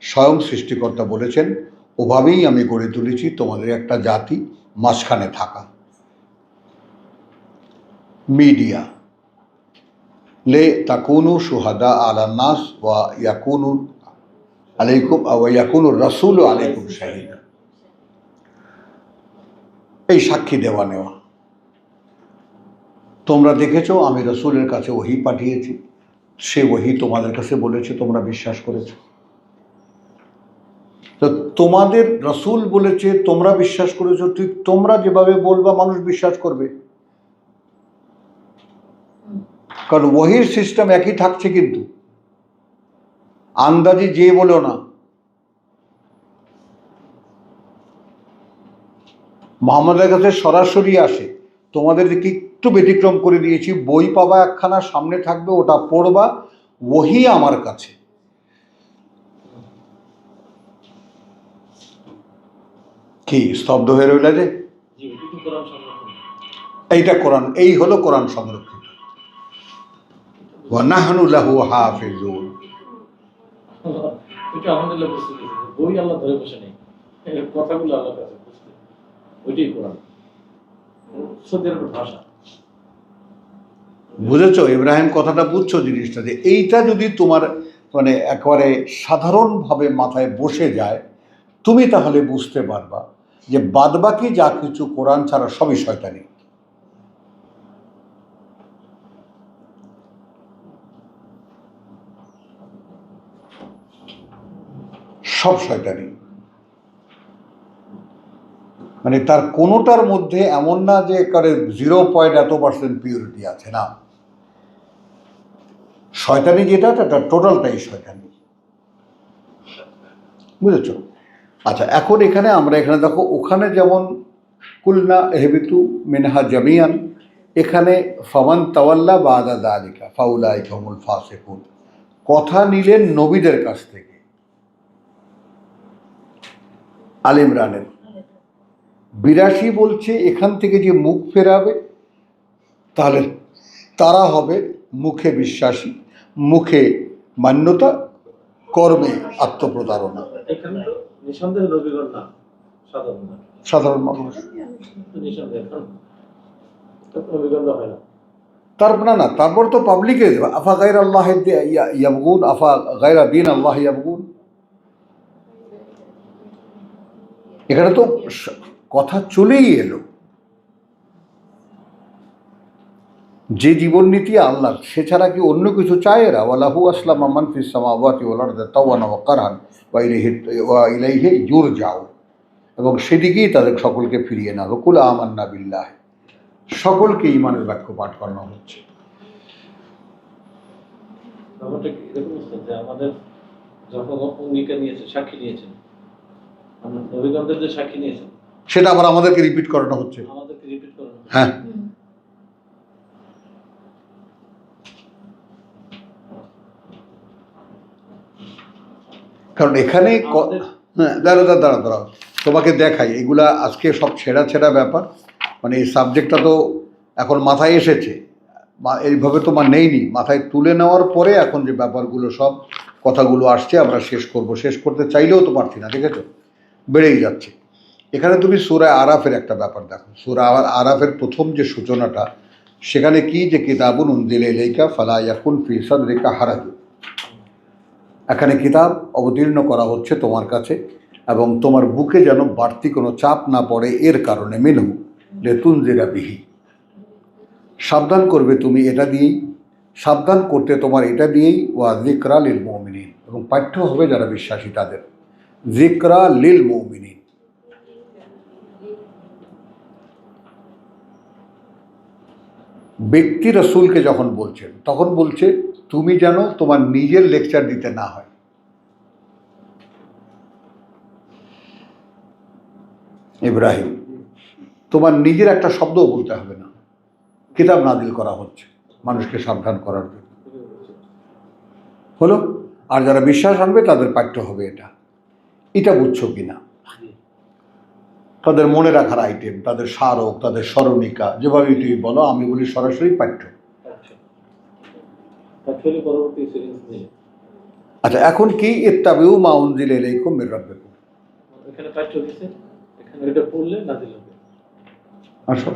স্বয়ং সৃষ্টিকর্তা বলেছেন, ওভাবেই আমি গড়ে তুলেছি তোমাদের একটা জাতি মাঝখানে থাকা, মিডিয়া, লে তাকুনু শুহাদা আলান নাস ওয়া ইয়াকুনু আলাইকুম ওয়া ইয়াকুনু রাসূলু আলাইকুম শাহিদা। এই সাক্ষী দেওয়া নেওয়া। তোমরা দেখেছো আমি রসুলের কাছে ওহী পাঠিয়েছি, সে ওহী তোমাদের কাছে বলেছে, তোমরা বিশ্বাস করেছো। তো তোমাদের রসুল বলেছে, তোমরা বিশ্বাস করেছো, ঠিক তোমরা যেভাবে বলবা মানুষ বিশ্বাস করবে, কারণ ওহীর সিস্টেম একই থাকছে। কিন্তু আন্দাজি যে বলো না, মুহাম্মাদের কাছে সরাসরি আসে। তোমাদেরকে একটু ব্যতিক্রম করে দিয়েছি, বই পাবা একখানা, সামনে থাকবে, ওটা পড়বা, ওহী আমার কাছে। কি স্তব্ধ হয়ে রইলা যে? এইটা কোরআন, এই হলো কোরআন সংরক্ষিত। ওয়া নাহনু লাহু হাফিজুন। এটা আলহামদুলিল্লাহ বুঝতে পেরেছি, বই আল্লাহ ধরে বসে নেই, কথাগুলো আল্লাহর কাছে বুঝতে, ওইটাই কোরআন, সত্যের ভাষা। বুঝেছো ইব্রাহিম? কথাটা বুঝছো জিনিসটা, যে এইটা যদি তোমার মানে একেবারে সাধারণভাবে মাথায় বসে যায়, তুমি তাহলে বুঝতে পারবা যে বাদবাকি যা কিছু কোরআন ছাড়া সবই শয়তানি। সব শয়তানি। মানে তার কোনোটার মধ্যে এমন না যে একেবারে 0% পিউরিটি আছে, না। শয়তানি যেটা, তার টোটালটাই শয়তানি। বুঝেছ? আচ্ছা, এখন এখানে আমরা এখানে দেখো, ওখানে যেমন কুলনা হেবিতু মিনহা জামিয়ান, এখানে ফামান তাওয়াল্লা বাদা যালিকা ফাউলাইকা হুমুল ফাসিকুন। কথা নিলেন নবীদের কাছ থেকে। আল ইমরানের ৮২ বলছে এখান থেকে যে মুখ ফেরাবে তাহলে তারা হবে মুখে বিশ্বাসী, মুখে মান্যতা, কর্মে আত্মপ্রতারণা। এখানে তো নিঃসন্দেহে নবীগণ না, সাধারণ মানুষ। নিঃসন্দেহে নবীগণ হয় না। তারপর না, তারপর তো পাবলিকে আফা গায়র আল্লাহ ইয়াবগুন, আফা গায়রা দিন আল্লাহ ইয়াবগুন। এখানে তো কথা চলেই এলো, যে জীবন নীতি আল্লাহ, সে ছাড়া কি অন্য কিছু চায় এরা? ওয়ালাহু আসলামা মান ফিস সামাওয়াতি ওয়াল আরদি তাওয়ান ওয়া কারহান ওয়া ইলাইহি ইউরজাউ। এবং সেদিকেই তাদের সকলকে ফিরিয়ে না। কুল আমান্না বিল্লাহ, সকলকে ঈমানের বাক্য পাঠ করানো হচ্ছে। ব্যাপারটা কি এরকম হচ্ছে যে আমাদের যখন অঙ্গীকার নিয়েছেন, সাক্ষী নিয়েছেন, মানে নবীগণদের যে সাক্ষী নিয়েছেন, সেটা আবার আমাদেরকে রিপিট করানো হচ্ছে। আমাদেরকে রিপিট করানো। হ্যাঁ, কারণ এখানে হ্যাঁ, দাঁড়াও তোমাকে দেখাই, এগুলা আজকে সব ছেঁড়া ছেঁড়া ব্যাপার, মানে এই সাবজেক্টটা তো এখন মাথায় এসেছে, এইভাবে তোমার নেইনি, মাথায় তুলে নেওয়ার পরে এখন যে ব্যাপারগুলো সব কথাগুলো আসছে আমরা শেষ করতে চাইলেও তো পারছি না, ঠিক আছে, বেড়েই যাচ্ছে। এখানে তুমি সূরা আরাফের একটা ব্যাপার দেখো, সূরা আরাফের প্রথম যে সূচনাটা, সেখানে কি যে কিতাবুন উনজিলা ইলাইকা ফালা ইয়াকুন ফি সাদরিকা হারাজ, এখানে কিতাব অবতীর্ণ করা হচ্ছে তোমার কাছে এবং তোমার বুকে যেন বাড়তি কোনো চাপ না পড়ে, এর কারণে মিনহু লিতুনজিরা বিহি, সাবধান করবে তুমি এটা দিয়েই, সাবধান করতে তোমার এটা দিয়েই, ওয়া যিকরা লিল মুমিনিন, এবং পাঠ্য হবে যারা বিশ্বাসী তাদের, যিকরা লিল মুমিনিন। ব্যক্তি রসুলকে যখন বলছেন তখন বলছে তুমি যেন তোমার নিজের লেকচার দিতে না হয়। ইব্রাহিম, তোমার নিজের একটা শব্দও বলতে হবে না, কিতাব নাজিল করা হচ্ছে মানুষকে সাবধান করার জন্য, হলো। আর যারা বিশ্বাস আনবে তাদের পাঠ্য হবে এটা বুঝছো কিনা, তাদের মনে রাখার আইটেম, তাদের স্মারক, তাদের স্মরণিকা, যেভাবে তুমি বলো, আমি বলি সরাসরি পাঠ্য। আচ্ছা, এখন কি ইত্তাবিউ মা উনজিলা ইলাইকুম মির রাব্বিকুম, এখানে পাঠ্য দিয়েছে, এখানে এটা পড়লে নাজিল হবে। আসো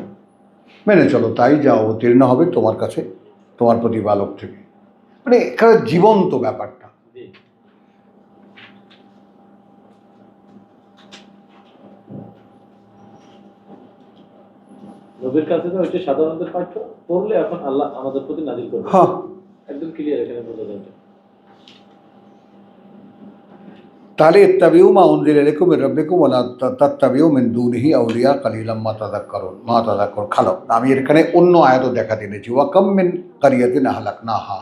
মেনে চলো, তাই যা অবতীর্ণ হবে তোমার কাছে তোমার প্রতিপালক থেকে, মানে এখানে জীবন্ত ব্যাপারটা। নবীর কাছে তো ওইটা সাধারণত পাঠ্য, পড়লে এখন আল্লাহ আমাদের প্রতি নাজিল করবে। হ্যাঁ, একদম ক্লিয়ার এখানে বোঝা যাবে। তাহলে ইত্তাবিউ মা উনজিলা ইলাইকুম মির রাব্বিকুম ওয়া লা তাত্তাবিউ মিন দুনিহি আউলিয়া কালিলাম মা তাযাক্কারুন। খালো, আমি এখানে অন্য আয়াতও দেখাতে এনেছি, ওয়া কাম মিন কারিয়াতিন আহলাকনাহা,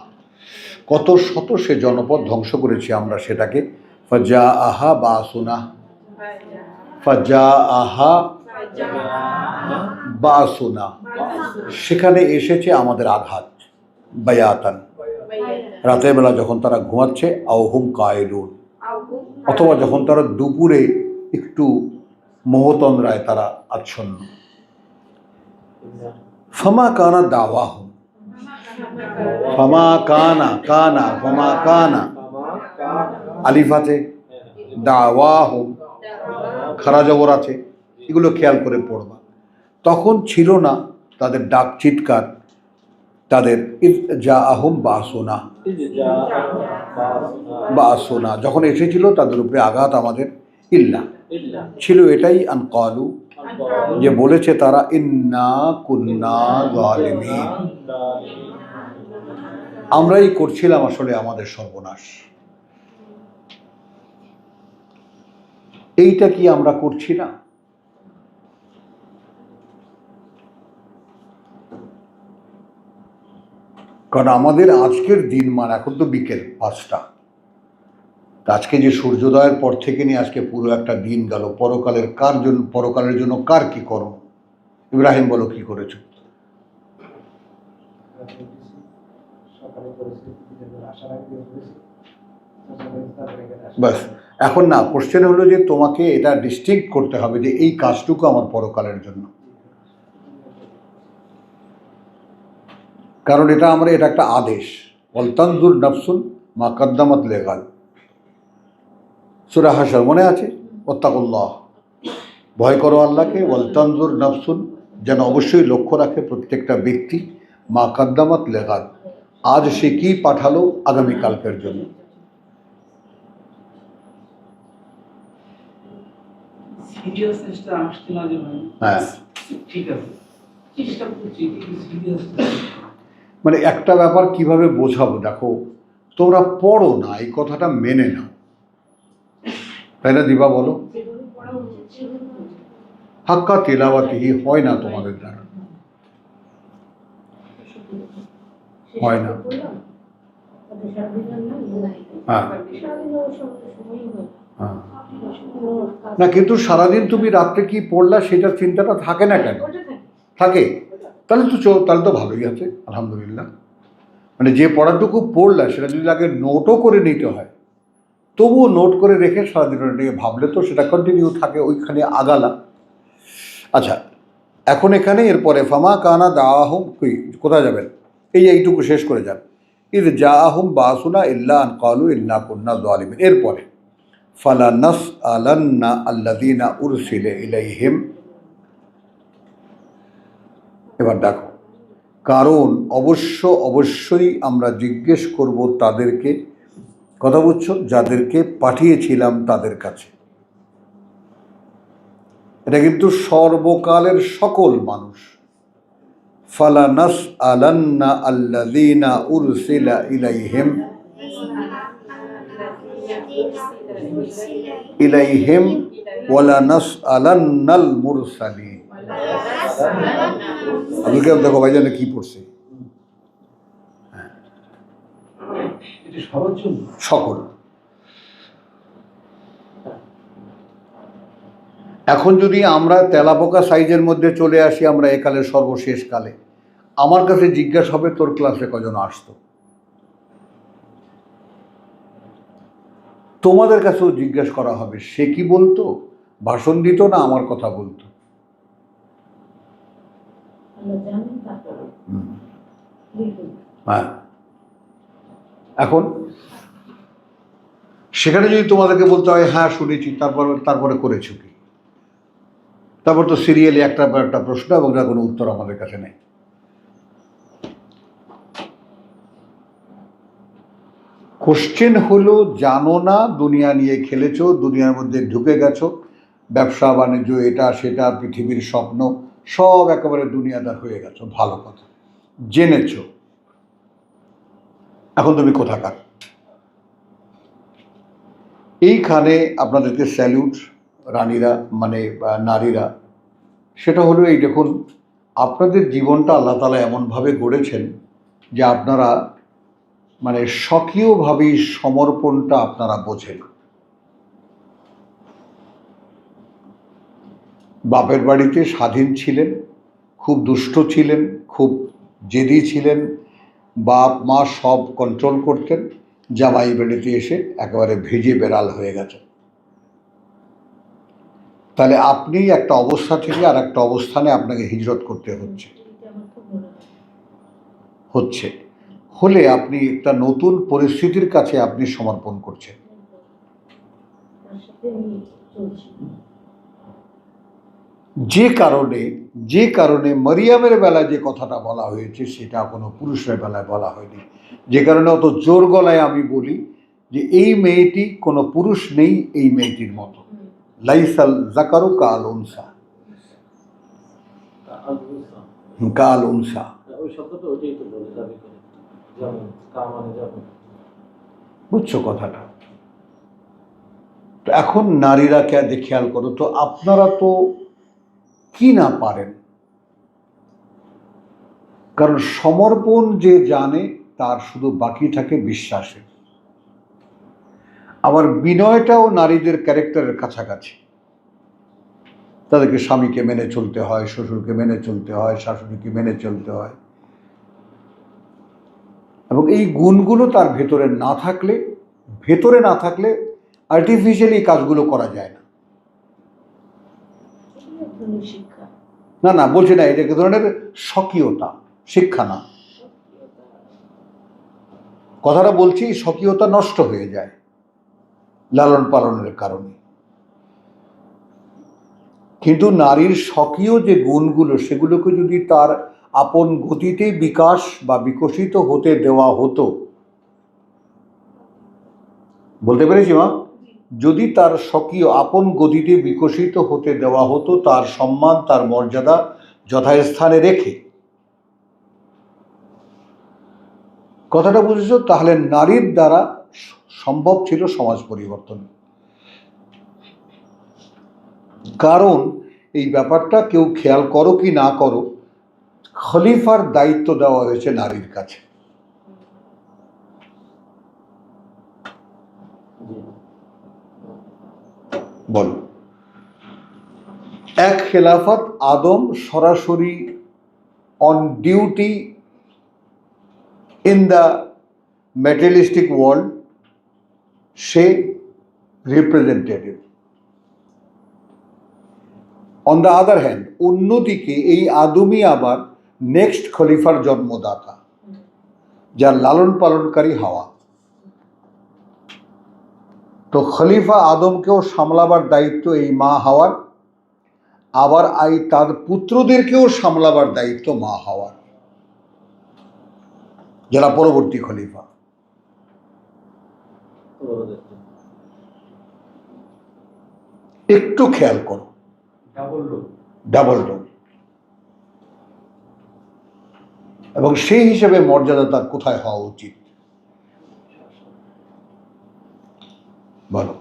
কত শত সে জনপদ ধ্বংস করেছি আমরা সেটাকে, ফাজাআহা বাসুনা, ফাজাআহা বাসুনা, সেখানে এসেছে আমাদের আঘাত, বায়াতান, রাতের বেলা যখন তারা ঘুমাচ্ছে, আওহুম কায়লুন, অথবা যখন তারা দুপুরে একটু মোহতন্দ্রায় তারা আচ্ছন্ন। ফামা কানা দাওয়াহুম, ফামা কানা আলিফ আছে, দাওয়াহুম খারা জবর আছে, এগুলো খেয়াল করে পড়বা। তখন ছিল না তাদের ডাক চিৎকার, তাদের জাআহুম বাসুনা, যখন এসেছিল তাদের উপরে আঘাত আমাদের, ইল্লা ছিল এটাই, আন ক্বালু, যে বলেছে তারা, ইন্না কুন্না যালিমিন, আমরাই করছিলাম আসলে আমাদের সর্বনাশ। এইটা কি আমরা করছি না? কারণ আমাদের আজকের দিনমান, এখন তো বিকেল 5টা, আজকে যে সূর্যোদয়ের পর থেকে নিয়ে আজকে পুরো একটা দিন গেল, পরকালের জন্য কার কি করো? ইব্রাহিম বলো, কি করেছো? বাস, এখন না, কোশ্চেন হলো যে তোমাকে এটা ডিস্টিংক্ট করতে হবে যে এই কাজটুকু আমার পরকালের জন্য, কারণ এটা একটা আদেশ। ওয়ালতানজুর নাফসুন মা কদ্দামাত লিগাদ, সূরা হাশর মনে আছে? ওয়াত্তাকুল্লাহ, ভয় করো আল্লাহকে, ওয়ালতানজুর নাফসুন, যেন অবশ্যই লক্ষ্য রাখে প্রত্যেকটা ব্যক্তি, মা কদ্দামাত লিগাদ, আজ সে কি পাঠালো আগামীকালকের জন্য। হ্যাঁ, মানে একটা ব্যাপার কিভাবে বোঝাবো, দেখো তোমরা পড়ো না, এই কথাটা মেনে নাও, তাই না দিবা, বলো? হাক্কা তিলাওয়াতিহি হয় না তোমাদের দ্বারা, হয় না। হ্যাঁ হ্যাঁ। না কিন্তু সারাদিন তুমি রাত্রে কি পড়লা সেটার চিন্তাটা থাকে না কেন? থাকে। তাহলে তো তাহলে তো ভালোই আছে, আলহামদুলিল্লাহ। মানে যে পড়াটুকু পড়লা সেটা যদি আগে নোটও করে নিতে হয়, তবুও নোট করে রেখে সারাদিন নিয়ে ভাবলে তো সেটা কন্টিনিউ থাকে, ওইখানে আগালা। আচ্ছা, এখন এখানে এরপরে ফামা কানা দাআহুম, কোথায় যাবেন? এইটুকু শেষ করে যান। ইদ জাআহুম বাসুনা ইল্লা আন ক্বালু ইন্না কুন্না যালিমিন। এরপরে ফালা নাসআলান্না আল্লাযীনা উরসিলা ইলাইহিম। এবার দেখো, কারণ অবশ্যই আমরা জিজ্ঞেস করব তাদেরকে, কথা বুঝছো, যাদেরকে পাঠিয়েছিলাম তাদের কাছে। এটা কিন্তু সর্বকালের সকল মানুষ। ফালা নাসআলান্না আল্লাযীনা উরসিলা ইলাইহিম ওয়ালা নাসআলান্নাল মুরসালিন। আজকে দেখো ভাইজান কি পড়ছে, সকল। এখন যদি আমরা তেলাপোকা সাইজের মধ্যে চলে আসি, আমরা একালের সর্বশেষ কালে, আমার কাছে জিজ্ঞাসা হবে তোর ক্লাসে কজন আসতো? তোমাদের কাছেও জিজ্ঞাসা করা হবে, সে কি বলতো, ভাষণ দিত না আমার কথা বলতো? হ্যাঁ। এখন সেখানে যদি তোমাদেরকে বলতে হয় হ্যাঁ শুনেছি, তারপরে করেছো কি? তারপর তো সিরিয়ালি একটা পর একটা প্রশ্ন এবং যার কোনো উত্তর আমাদের কাছে নেই। কোশ্চেন হলো, জানো না, দুনিয়া নিয়ে খেলেছো, দুনিয়ার মধ্যে ঢুকে গেছো, ব্যবসা বাণিজ্য এটা সেটা পৃথিবীর স্বপ্ন সব একেবারে দুনিয়াদার হয়ে গেছো, ভালো কথা, জেনেছো। এখন তুমি কোথাকার? এইখানে আপনাদেরকে স্যালুট রানীরা, মানে নারীরা। সেটা হলো এই দেখুন, আপনাদের জীবনটা আল্লাহ তাআলা এমনভাবে গড়েছেন যে আপনারা মানে স্বকীয়ভাবেই সমর্পণটা আপনারা বোঝেন। বাপের বাড়িতে স্বাধীন ছিলেন, খুব দুষ্ট ছিলেন, খুব জেদি ছিলেন, বাপ মা সব কন্ট্রোল করতেন, জামাই বাড়িতে এসে একেবারে ভেজে বেড়াল হয়ে গেছেন। তাহলে আপনি একটা অবস্থা থেকে আর একটা অবস্থানে আপনাকে হিজরত করতে হচ্ছে হলে আপনি একটা নতুন পরিস্থিতির কাছে আপনি সমর্পণ করছেন। যে কারণে মরিয়মের বেলায় যে কথাটা বলা হয়েছে সেটা কোনো পুরুষের বেলায় বলা হয়নি। যে কারণে অত জোর গলায় আমি বলি যে এই মেয়েটি কোনো পুরুষ নেই এই মেয়েটির মতো। লাইসাল যাকারু কাল উনসা, কাল উনসা। বুঝছো কথাটা? তো এখন নারীরা খেয়াল করো তো, আপনারা তো কি না পারেন, কারণ সমর্পণ যে জানে তার শুধু বাকি থাকে বিশ্বাসে। আবার বিনয়টাও নারীদের ক্যারেক্টারের কাছাকাছি। তাদেরকে স্বামীকে মেনে চলতে হয়, শ্বশুরকে মেনে চলতে হয়, শাশুড়িকে মেনে চলতে হয়, এবং এই গুণগুলো তার ভেতরে না থাকলে আর্টিফিশিয়ালি কাজগুলো করা যায় না। না বলছি না, এটা এক ধরনের স্বকীয়তা, শিক্ষা না। কথাটা বলছি, স্বকীয়তা নষ্ট হয়ে যায় লালন পালনের কারণে। কিন্তু নারীর স্বকীয় যে গুণগুলো, সেগুলোকে যদি তার আপন গতিতে বিকাশ বা বিকশিত হতে দেওয়া হতো, বলতে পেরেছি মা? যদি তার স্বকীয় আপন গতিতে বিকশিত হতে দেওয়া হতো, তার সম্মান তার মর্যাদা যথাস্থানে রেখে, কথাটা বুঝেছো? তাহলে নারীর দ্বারা সম্ভব ছিল সমাজ পরিবর্তন। কারণ এই ব্যাপারটা কেউ খেয়াল করো কি না করো, খলিফার দায়িত্ব দেওয়া হয়েছে নারীর কাছে। বলো। এক খেলাফত আদম সরাসরি on duty in the materialistic world, say representative. On the other hand, অন্যদিকে এই আদমই আবার নেক্সট খলিফার জন্মদাতা, যার লালন পালনকারী হাওয়া। তো খলিফা আদমকেও সামলাবার দায়িত্ব এই মা হাওয়ার, আবার তার পুত্রদেরকেও সামলাবার দায়িত্ব মা হাওয়ার, যারা পরবর্তী খলিফা। একটু খেয়াল করো, ডাবল রোল। এবং সেই হিসেবে মর্যাদা তার কোথায় হওয়া উচিত বলো।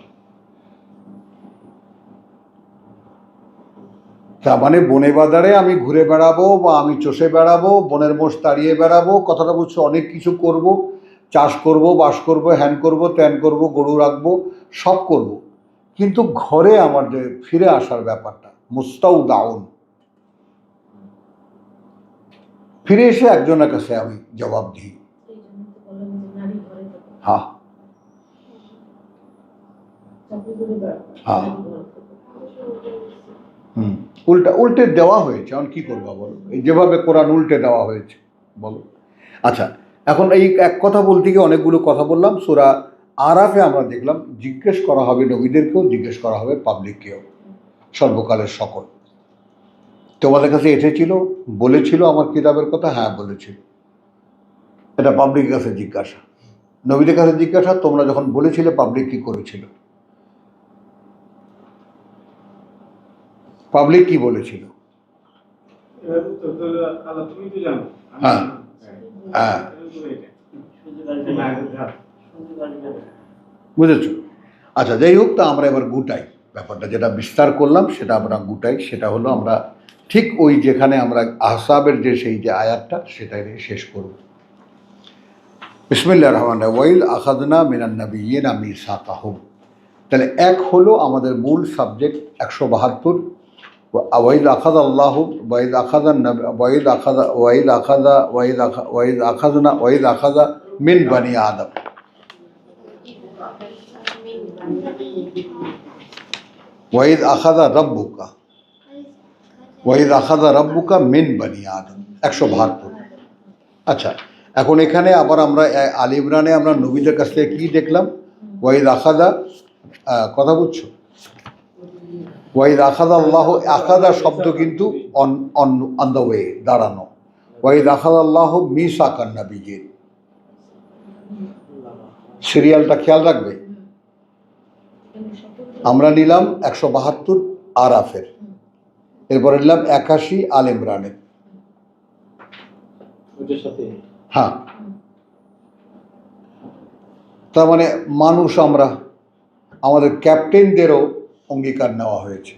তার মানে বনে বাজারে আমি ঘুরে বেড়াবো বা আমি চষে বেড়াবো, বনের মোষ তাড়িয়ে বেড়াবো, কথাটা বুঝছো, অনেক কিছু করব, চাষ করব, বাস করব, হ্যান করব, ত্যান করব, গরু রাখবো, সব করব, কিন্তু ঘরে আমার যে ফিরে আসার ব্যাপারটা, মুস্তাউদাউন, ফিরে এসে একজনের কাছে আমি জবাব দিই। হ্যাঁ হ্যাঁ, উল্টে দেওয়া হয়েছে, এখন কি করবা বলো, এই যেভাবে কোরআন উল্টে দেওয়া হয়েছে বলো। আচ্ছা, এখন এই এক কথা বলতে গিয়ে অনেকগুলো কথা বললাম। সূরা আরাফে আমরা দেখলাম জিজ্ঞেস করা হবে নবীদেরকেও, জিজ্ঞেস করা হবে পাবলিককেও, সর্বকালের সকল। তোমাদের কাছে এসেছিল, বলেছিল আমার কিতাবের কথা, হ্যাঁ বলেছিল, এটা পাবলিকের কাছে জিজ্ঞাসা। নবীদের কাছে জিজ্ঞাসা, তোমরা যখন বলেছিলে পাবলিক কি করেছিল, পাবলিক কি বলেছিল? হ্যাঁ হ্যাঁ, বুঝেছ? আচ্ছা, যাই হোক, তা আমরা এবার গুটাই ব্যাপারটা, যেটা বিস্তার করলাম সেটা আমরা গুটাই। সেটা হলো আমরা ঠিক ওই যেখানে আমরা আহসাবের যে সেই যে আয়াতটা, সেটাই শেষ করব। বিসমিল্লাহির রহমানির রহিম। ওয়াইল আখাযনা মিনান নাবিয়্যিনা মিসাকাহুম। তাহলে এক হলো আমাদের মূল সাবজেক্ট 172। ওয়াইদ আখাযা আল্লাহু ওয়াইদ আখাযা ওয়াইদ আখাযা ওয়াইদ আখাযা ওয়াইদ আখাযনা ওয়াইদ আখাযা মিন বানি আদম। ওয়াইদ আখাযা রাব্বুকা, ওয়াইদ আখাযা রাব্বুকা মিন বানি আদম, 172। আচ্ছা, এখন এখানে আবার আমরা আল ইমরানে আমরা নবীদের কাছ থেকে কি দেখলাম? ওয়াইদ আখাযা, কথা বুঝছো? ওয়াইদ আখাযা আল্লাহ, আখাযা শব্দ কিন্তু অন দ্য ওয়ে, দাঁড়ানো। ওয়াইদ আখাযা আল্লাহ মিসাকান নাবিয়্যিন, সিরিয়ালটা খেয়াল রাখবে। আমরা নিলাম 172 আরাফের, এরপরে নিলাম 81 আল ইমরানের। হ্যাঁ, তার মানে মানুষ আমরা, আমাদের ক্যাপ্টেনদেরও অঙ্গীকার নেওয়া হয়েছে।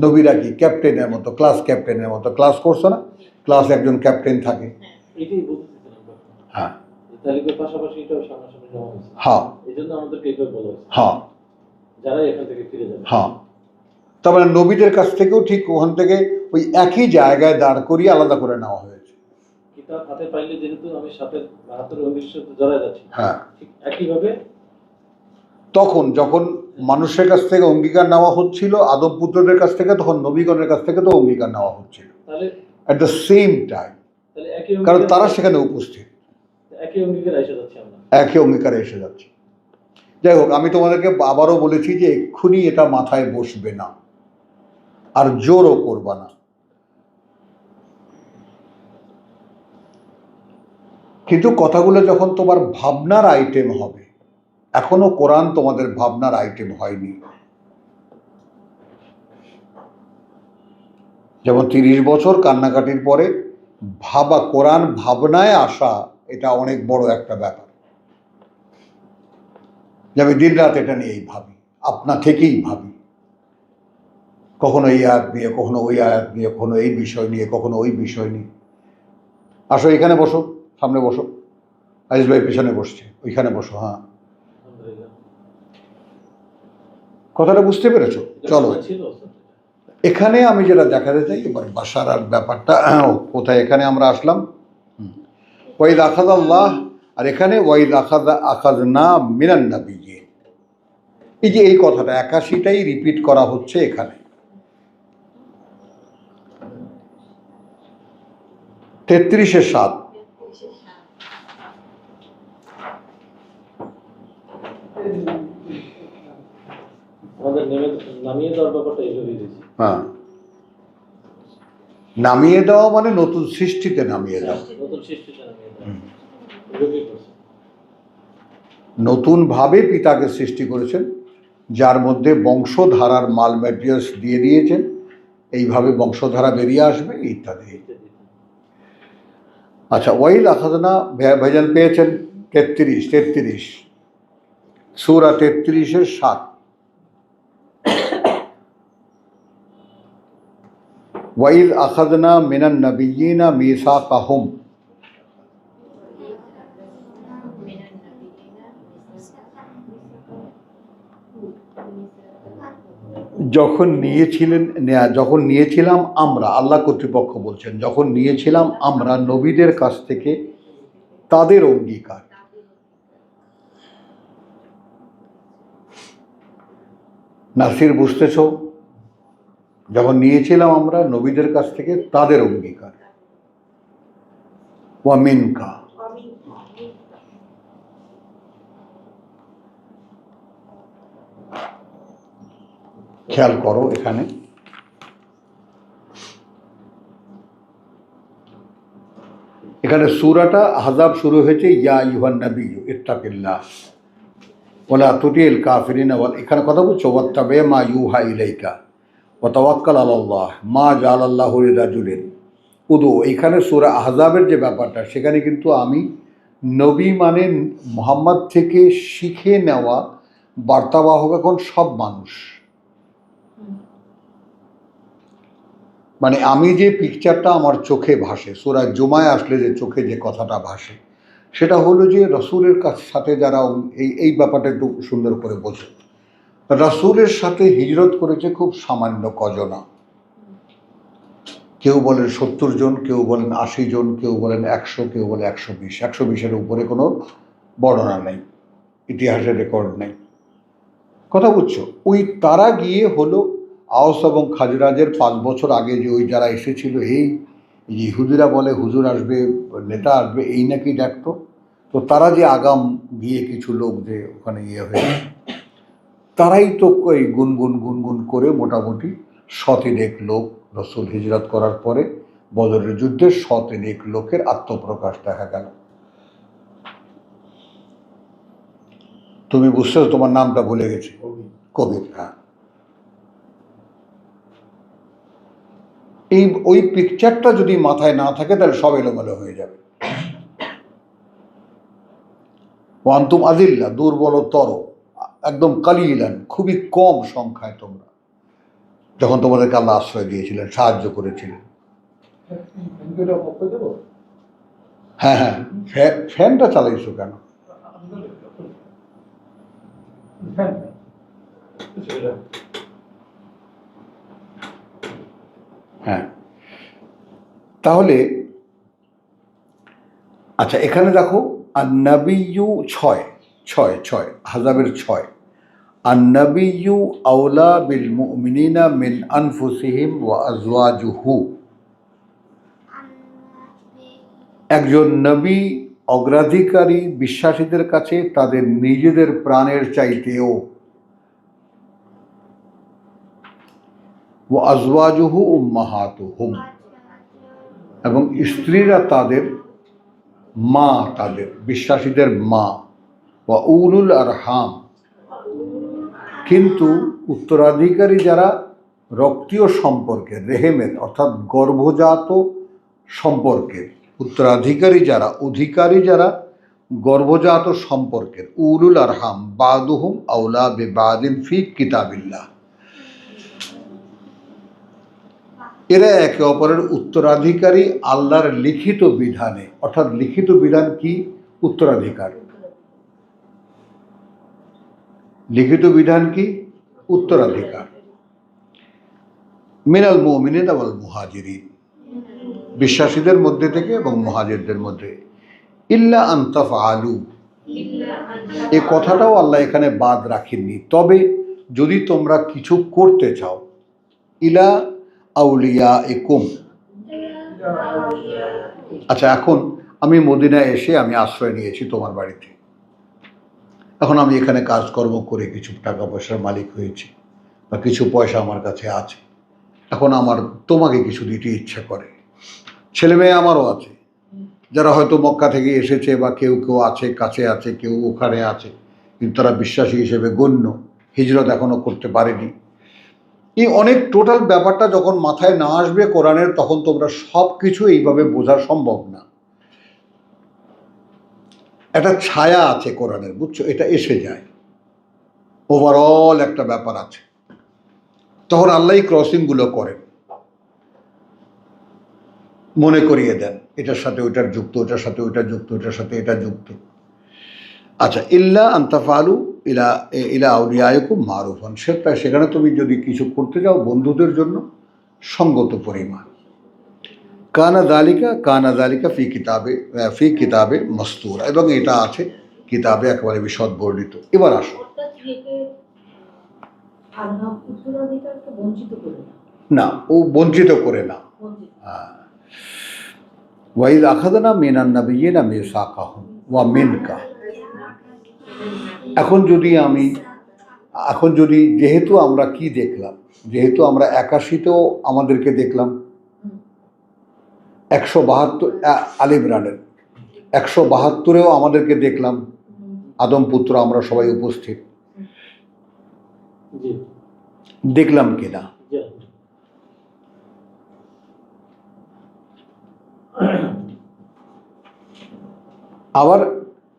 নবীরা কি ক্যাপ্টেনের মতো, ক্লাস ক্যাপ্টেনের মতো, ক্লাস করছো না, ক্লাস একজন ক্যাপ্টেন থাকে। হ্যাঁ হ্যাঁ হ্যাঁ, হ্যাঁ, তার মানে নবীদের কাছ থেকেও ঠিক ওখান থেকে ওই একই জায়গায় দাঁড় করিয়ে আলাদা করে নেওয়া হয়েছে। হ্যাঁ, তখন যখন মানুষের কাছ থেকে অঙ্গীকার নেওয়া হচ্ছিল, আদম পুত্রদের কাছ থেকে, তখন নবীগণের কাছ থেকে তো অঙ্গীকার নেওয়া হচ্ছিল অ্যাট দ্য সেম টাইম, কারণ তারা সেখানে উপস্থিত, একই অঙ্গীকারে এসে যাচ্ছে। যাই হোক, আমি তোমাদেরকে আবারও বলেছি যে এক্ষুনি এটা মাথায় বসবে না, আর জোরও করবা না। কিন্তু কথাগুলো যখন তোমার ভাবনার আইটেম হবে, এখনো কোরআন তোমাদের ভাবনার আইটেম হয়নি। যেমন 30 বছর কান্নাকাটির পরে ভাবা, কোরআন ভাবনায় আসা, এটা অনেক বড় একটা ব্যাপার। যে আমি দিন রাত এটা নিয়েই ভাবি, আপনা থেকেই ভাবি, কখনো এই আয়াত নিয়ে, কখনো ওই আয়াত নিয়ে, কখনো এই বিষয় নিয়ে, কখনো ওই বিষয় নিয়ে। আসো, এখানে বসো, সামনে বসো, আজিজ ভাই পেছনে বসছে, ওইখানে বসো। হ্যাঁ, কথাটা বুঝতে পেরেছো? চলো, ছিল এখানে আমি যেটা দেখাতে চাই এবার বাসারার ব্যাপারটা কোথায়, এখানে আমরা আসলাম ওয়াইদ আখাদ আল্লাহ, আর এখানে ওয়াইদ আখাদ না মিনান নাবিয়্যিন। এই যে এই কথাটা 81টাই রিপিট করা হচ্ছে এখানে। 33-এর 7। আমাদের নামিয়ে দেওয়ার ব্যাপারটা এইভাবেই দিয়েছি। হ্যাঁ, নামিয়ে দেওয়া মানে নতুন সৃষ্টিতে নামিয়ে দেওয়া। নতুন সৃষ্টিতে নামিয়ে দেওয়া এভাবেই করছে। নতুনভাবে পিতাকে সৃষ্টি করেছেন, যার মধ্যে বংশধারার মাল ম্যাটেরিয়ালস দিয়ে দিয়েছেন, এইভাবে বংশধারা বেরিয়ে আসবে ইত্যাদি। আচ্ছা, ওয়াইল আখাদনা ভাইজান পেয়েছেন 33 সূরা 33-এর 7। ওয়াইল আখাদনা মিনান নাবিয়্যিনা মিসাকাহুম। যখন নিয়েছিলাম আমরা, আল্লাহ কর্তৃপক্ষ বলছেন, যখন নিয়েছিলাম আমরা নবীদের কাছ থেকে তাদের অঙ্গীকার। নাসির বুঝতেছ? যখন নিয়েছিলাম আমরা নবীদের কাছ থেকে তাদের অঙ্গীকার। ওয়া মিনকা, খেয়াল করো এখানে সূরাটা আহজাব শুরু হয়েছে ইয়া আইয়ুহান নাবিয়্যু ইত্তাকিল্লাহ ওয়ালা তুতিল কাফিরিনা ওয়াল, এখানে কথা বলছো ওয়াত্তাবি মা ইউহা ইলাইকা ওয়া তাওয়াক্কাল আলাল্লাহ মা জাআলাল্লাহু লিরাজুলিন উদু। এখানে সূরা আহজাবের যে ব্যাপারটা, সেখানে কিন্তু আমি নবী মানে মুহাম্মদ থেকে শিখে নেওয়া বার্তাবাহক এখন সব মানুষ। মানে আমি যে পিকচারটা আমার চোখে ভাসে, সূরা জুমায় আসলে যে চোখে যে কথাটা ভাসে, সেটা হলো যে রসুলের সাথে যারা এই ব্যাপারটা একটু সুন্দর করে বোঝে। রসুলের সাথে হিজরত করেছে খুব সামান্য কজনা। কেউ বলেন 70 জন, কেউ বলেন 80 জন, কেউ বলেন 100, কেউ বলে 120। 120-এর উপরে কোনো বর্ণনা নেই, ইতিহাসের রেকর্ড নেই। কথা বুঝছো? ওই তারা গিয়ে হলো আওস এবং খাজরাজের 5 বছর আগে যে ওই যারা এসেছিল, এই ইহুদিরা বলে হুজুর আসবে, নেতা আসবে, এই নাকি ডাকতো। তো তারা যে আগাম গিয়ে কিছু লোক যে ওখানে হয়ে, তারাই তো ওই গুনগুন করে মোটামুটি 100 লোক রসুল হিজরত করার পরে বদরের যুদ্ধে 100 লোকের আত্মপ্রকাশ দেখা গেল। তুমি বুঝছো? তোমার নামটা ভুলে গেছি, কবির। হ্যাঁ, ওই পিকচারটা যদি মাথায় না থাকে তাহলে সব এলোমেলো হয়ে যাবে। ওয়ান্তুম আযিল্লা, দুর্বলতর, একদম কালিলান, খুবই কম সংখ্যায় তোমরা, যখন তোমাদেরকে আল্লাহ আশ্রয় দিয়েছিলেন, সাহায্য করেছিলেন। হ্যাঁ হ্যাঁ, ফ্যানটা চালাইছো কেন? হ্যাঁ, তাহলে আচ্ছা, এখানে দেখো আন-নাবিয়্যু 6 আহজাবের 6। আন-নাবিয়্যু আওলা বিল মুমিনিনা মিন আনফুসিহিম ওয়া আজওয়াজুহু। একজন নবী অগ্রাধিকারী বিশ্বাসীদের কাছে তাদের নিজেদের প্রাণের চাইতেও। ওয়া আজওয়াজুহু উম্মাহাতুহুম, এবং স্ত্রীরা তাদের মা, তাদের বিশ্বাসীদের মা। ওয়া উলুল আরহাম, কিন্তু উত্তরাধিকারী যারা রক্তীয় সম্পর্কের, রেহেমের অর্থাৎ গর্ভজাত সম্পর্কের উত্তরাধিকারী যারা, অধিকারী যারা গর্ভজাত সম্পর্কের, উলুল আরহাম বাদুহুম আওলা বিবাদিন ফি কিতাবিল্লাহ, এরা একে অপরের উত্তরাধিকারী আল্লাহর লিখিত বিধানে। অর্থাৎ লিখিত বিধান কি? উত্তরাধিকার। লিখিত বিধান কি? উত্তরাধিকার। মিনাল মুমিনিন ওয়াল মুহাজিরিন, বিশ্বাসীদের মধ্যে থেকে এবং মুহাজিরদের মধ্যে। ইল্লা আন তাফআলু, এই কথাটাও আল্লাহ এখানে বাদ রাখেননি, তবে যদি তোমরা কিছু করতে চাও। ইলা আউলিয়াইকুম। আচ্ছা, এখন আমি মদিনায় এসে আমি আশ্রয় নিয়েছি তোমার বাড়িতে। এখন আমি এখানে কাজকর্ম করে কিছু টাকা পয়সার মালিক হয়েছি, বা কিছু পয়সা আমার কাছে আছে। এখন আমার তোমাকে কিছু দিতে ইচ্ছা করে। ছেলে মেয়ে আমারও আছে, যারা হয়তো মক্কা থেকে এসেছে, বা কেউ কেউ আছে কাছে আছে, কেউ ওখানে আছে, কিন্তু তারা বিশ্বাসী হিসেবে গণ্য, হিজরত এখনো করতে পারেনি। এই অনেক টোটাল ব্যাপারটা যখন মাথায় না আসবে কোরআনের, তখন তোমরা সব কিছু এইভাবে বোঝা সম্ভব না। একটা ছায়া আছে কোরআনের, বুঝছো, এটা এসে যায়, ওভারঅল একটা ব্যাপার আছে। তখন আল্লাহ ক্রসিংগুলো করেন, মনে করিয়ে দেন, এটার সাথে ওইটার যুক্ত, ওটার সাথে ওইটা যুক্ত, ওটার সাথে এটা যুক্ত। আচ্ছা, ইল্লা আন তাফআলু ইলা ইলা আউলিয়াইকুম মারুফান, সেখানে তুমি যদি কিছু করতে যাও বন্ধুদের জন্য সঙ্গত পরিমাণ। কানা যালিকা ফি কিতাবে মাসতুরা, এবং এটা আছে কিতাবে একেবারে বিশদ বর্ণিত। এবার আসো, না, ও বঞ্চিত করে না। ওয়াইদ আখাযনা মিনান নাবিয়্যিনা মিসাকাহুম ওয়া মিনকা। এখন যদি যেহেতু আমরা কি দেখলাম, যেহেতু আমরা 81তেও আমাদেরকে দেখলাম, 172 আল ইমরানের 172-এও আমাদেরকে দেখলাম, আদম পুত্র আমরা সবাই উপস্থিত, দেখলাম কিনা? আবার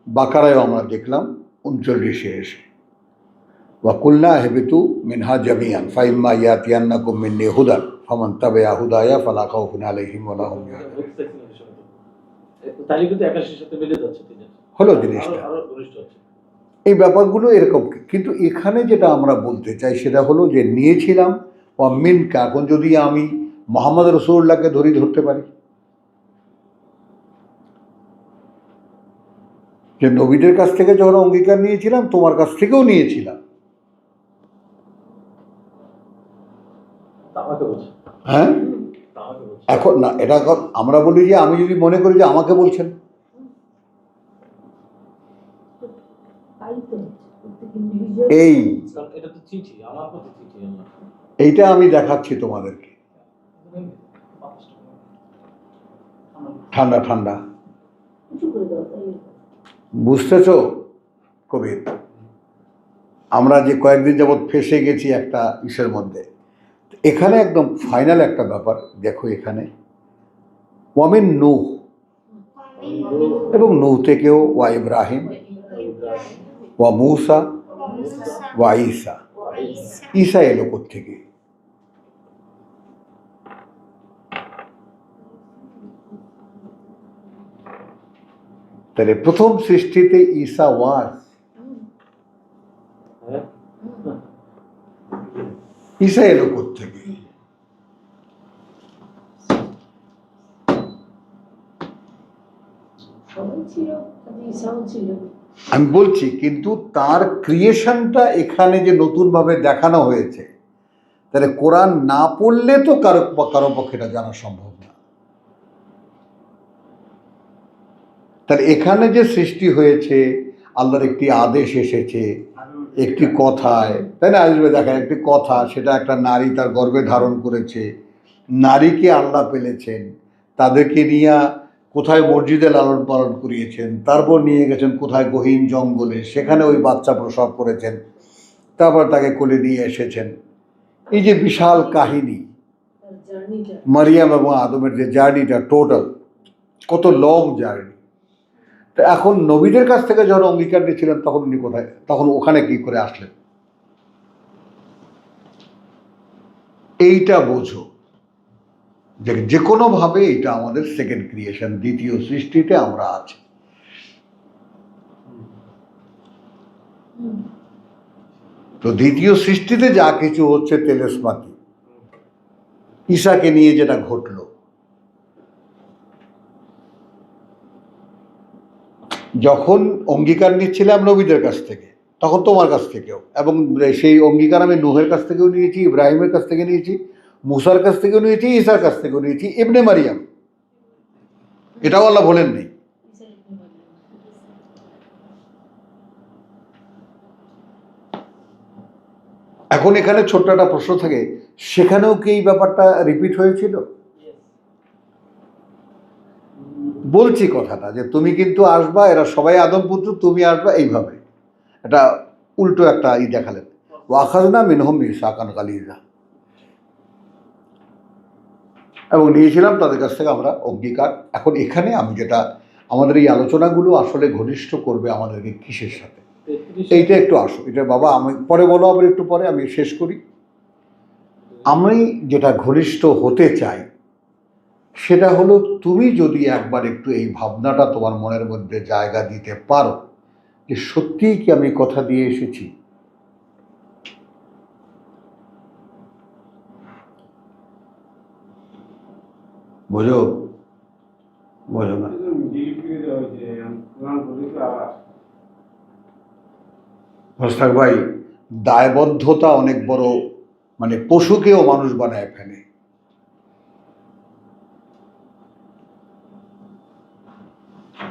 বাকারায়ও আমরা দেখলাম 39-এ এসে, ওয়া কুলনা ইহবিতু মিনহা জামিআন ফাইম্মা ইয়াতিয়ান্নাকুম মিন্নী হুদান ফামান তাবিআ হুদায়া ফালা খাউফুন আলাইহিম ওয়া লা হুম ইয়াহজানুন। তাহলে কিন্তু 81-এর সাথে মিলে যাচ্ছে, হলো জিনিসটা। এই ব্যাপারগুলো এরকম, কিন্তু এখানে যেটা আমরা বলতে চাই সেটা হলো যে নিয়েছিলাম ওয়া মিনকা। এখন যদি আমি মুহাম্মদ রাসূলুল্লাহকে ধরতে পারি, যে নবীদের কাছ থেকে যখন অঙ্গীকার নিয়েছিলাম, তোমার কাছ থেকেও নিয়েছিলাম। হ্যাঁ, এখন না, এটা আমরা বলি যে আমি যদি মনে করি যে আমাকে বলছেন, এইটা আমি দেখাচ্ছি তোমাদেরকে, ঠান্ডা ঠান্ডা, বুঝতেছো কবির? আমরা যে কয়েকদিন যাবৎ ফেসে গেছি একটা ইসের মধ্যে, এখানে একদম ফাইনাল একটা ব্যাপার দেখো। এখানে ওয়ামিন নূহ, এবং নূহ থেকেও ওয়া ইব্রাহিম ওয়া মূসা ওয়া ঈসা। ঈসা এলো কোত্থেকে? তাহলে প্রথম সৃষ্টিতে ঈসা ওয়াজ, ঈসা এলো কোত্থেকে? আমি বলছি, কিন্তু তার ক্রিয়েশনটা এখানে যে নতুনভাবে দেখানো হয়েছে, তাহলে কোরআন না পড়লে তো কারো পক্ষে এটা জানা সম্ভব না। তাহলে এখানে যে সৃষ্টি হয়েছে, আল্লাহর একটি আদেশ এসেছে একটি কথায়, তাই না? আসবে দেখেন, একটি কথা, সেটা একটা নারী তার গর্ভে ধারণ করেছে, নারীকে আল্লাহ পেলেছেন, তাদেরকে নিয়ে কোথায় মসজিদে লালন পালন করিয়েছেন, তারপর নিয়ে গেছেন কোথায় গহীন জঙ্গলে, সেখানে ওই বাচ্চা প্রসব করেছেন, তারপর তাকে কোলে নিয়ে এসেছেন। এই যে বিশাল কাহিনী, মারিয়াম এবং আদমের যে জার্নিটা, টোটাল কত লং জার্নি। তো এখন নবীদের কাছ থেকে যখন অঙ্গীকার নিয়েছিলেন, তখন উনি কোথায়, তখন ওখানে কি করে আসলেন? এইটা বোঝো যে কোনোভাবে এটা আমাদের সেকেন্ড ক্রিয়েশন, দ্বিতীয় সৃষ্টিতে আমরা আছি। তো দ্বিতীয় সৃষ্টিতে যা কিছু হচ্ছে তেলেসমাতি, ঈশাকে নিয়ে যেটা ঘটলো, যখন অঙ্গীকার নিচ্ছিলাম নবীদের কাছ থেকে, তখন তোমার কাছ থেকেও, এবং সেই অঙ্গীকার আমি নূহের কাছ থেকেও নিয়েছি, ইব্রাহিমের কাছ থেকে নিয়েছি, মুসার কাছ থেকেও নিয়েছি, ঈসার কাছ থেকেও নিয়েছি, ইবনে মারিয়াম, এটাও আল্লাহ বলেননি। এখন এখানে ছোট্ট একটা প্রশ্ন থাকে, সেখানেও কি এই ব্যাপারটা রিপিট হয়েছিল? বলছি কথাটা যে তুমি কিন্তু আসবা, এরা সবাই আদম পুত্র, তুমি আসবা, এইভাবে এটা উল্টো একটা দেখালেন, ওয়াখাজনা মিনহুম মিসাকান গালিজা, এবং নিয়েছিলাম তাদের কাছ থেকে আমরা অঙ্গীকার। এখন এখানে আমি যেটা, আমাদের এই আলোচনাগুলো আসলে ঘনিষ্ঠ করবে আমাদেরকে কিসের সাথে, এইটা একটু আসো, এটা বাবা আমি পরে বলো, আবার একটু পরে আমি শেষ করি। আমি যেটা ঘনিষ্ঠ হতে চাই সেটা হলো, তুমি যদি একবার একটু এই ভাবনাটা তোমার মনের মধ্যে জায়গা দিতে পারো যে সত্যিই কি আমি কথা দিয়ে এসেছি। বোঝো বোঝো না? মোস্তাক ভাই, দায়বদ্ধতা অনেক বড়, মানে পশুকেও মানুষ বানায় ফেলে।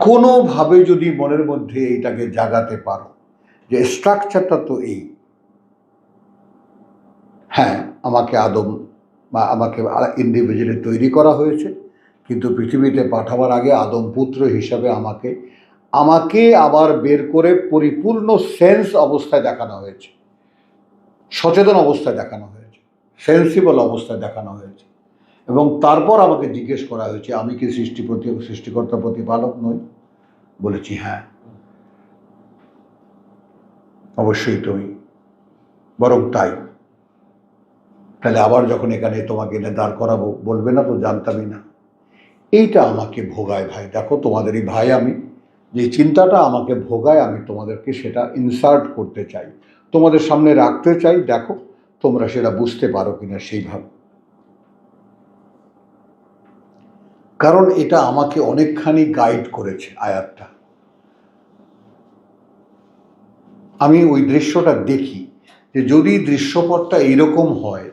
কোনোভাবে যদি মনের মধ্যে এইটাকে জাগাতে পারো যে স্ট্রাকচারটা তো এই, হ্যাঁ আমাকে আদম বা আমাকে ইন্ডিভিজুয়ালি তৈরি করা হয়েছে, কিন্তু পৃথিবীতে পাঠাবার আগে আদম পুত্র হিসাবে আমাকে আমাকে আবার বের করে পরিপূর্ণ সেন্স অবস্থায় দেখানো হয়েছে, সচেতন অবস্থায় দেখানো হয়েছে, সেন্সিবল অবস্থায় দেখানো হয়েছে, এবং তারপর আমাকে জিজ্ঞেস করা হয়েছে আমি কি সৃষ্টিকর্তা প্রতিপালক নই? বলেছি হ্যাঁ, অবশ্যই তুমি, বরং তাই। তাহলে আবার যখন এখানে তোমাকে এনে দাঁড় করাবো বলবে না তো জানতামই না। এইটা আমাকে ভোগায় ভাই, দেখো তোমাদেরই ভাই আমি, যে চিন্তাটা আমাকে ভোগায় আমি তোমাদেরকে সেটা ইনসার্ট করতে চাই, তোমাদের সামনে রাখতে চাই, দেখো তোমরা সেটা বুঝতে পারো কিনা সেইভাবে। কারণ এটা আমাকে অনেকখানি গাইড করেছে আয়াতটা। আমি ওই দৃশ্যটা দেখি যে যদি দৃশ্যপটটা এইরকম হয়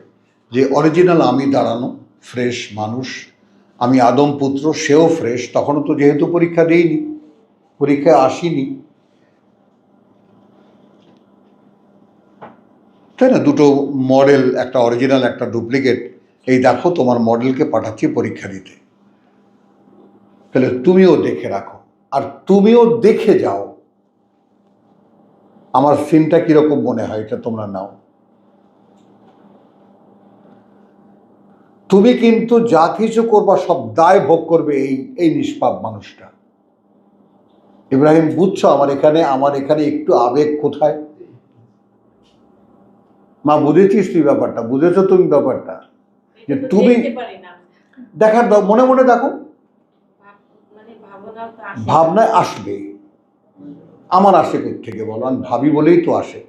যে অরিজিনাল আমি দাঁড়ানো ফ্রেশ মানুষ, আমি আদম পুত্র, সেও ফ্রেশ, তখনও তো যেহেতু পরীক্ষা দেইনি, পরীক্ষায় আসিনি, তাই না? দুটো মডেল, একটা অরিজিনাল একটা ডুপ্লিকেট, এই দেখো তোমার মডেলকে পাঠাচ্ছি পরীক্ষা দিতে, তাহলে তুমিও দেখে রাখো, আর তুমিও দেখে যাও আমার সিনটা কিরকম মনে হয়, এটা তোমরা নাও। তুমি কিন্তু যা কিছু করবা সব দায় ভোগ করবে এই এই নিষ্পাপ মানুষটা। ইব্রাহিম বুঝছো আমার এখানে একটু আবেগ কোথায়? মা বুঝেছিস তুই ব্যাপারটা, বুঝেছো তুমি ব্যাপারটা, যে তুমি দেখার দাও, মনে মনে দেখো, ভাবনায় আসবে। আমার আসে থেকে বলো, আমি ভাবি বলেই তো আসে।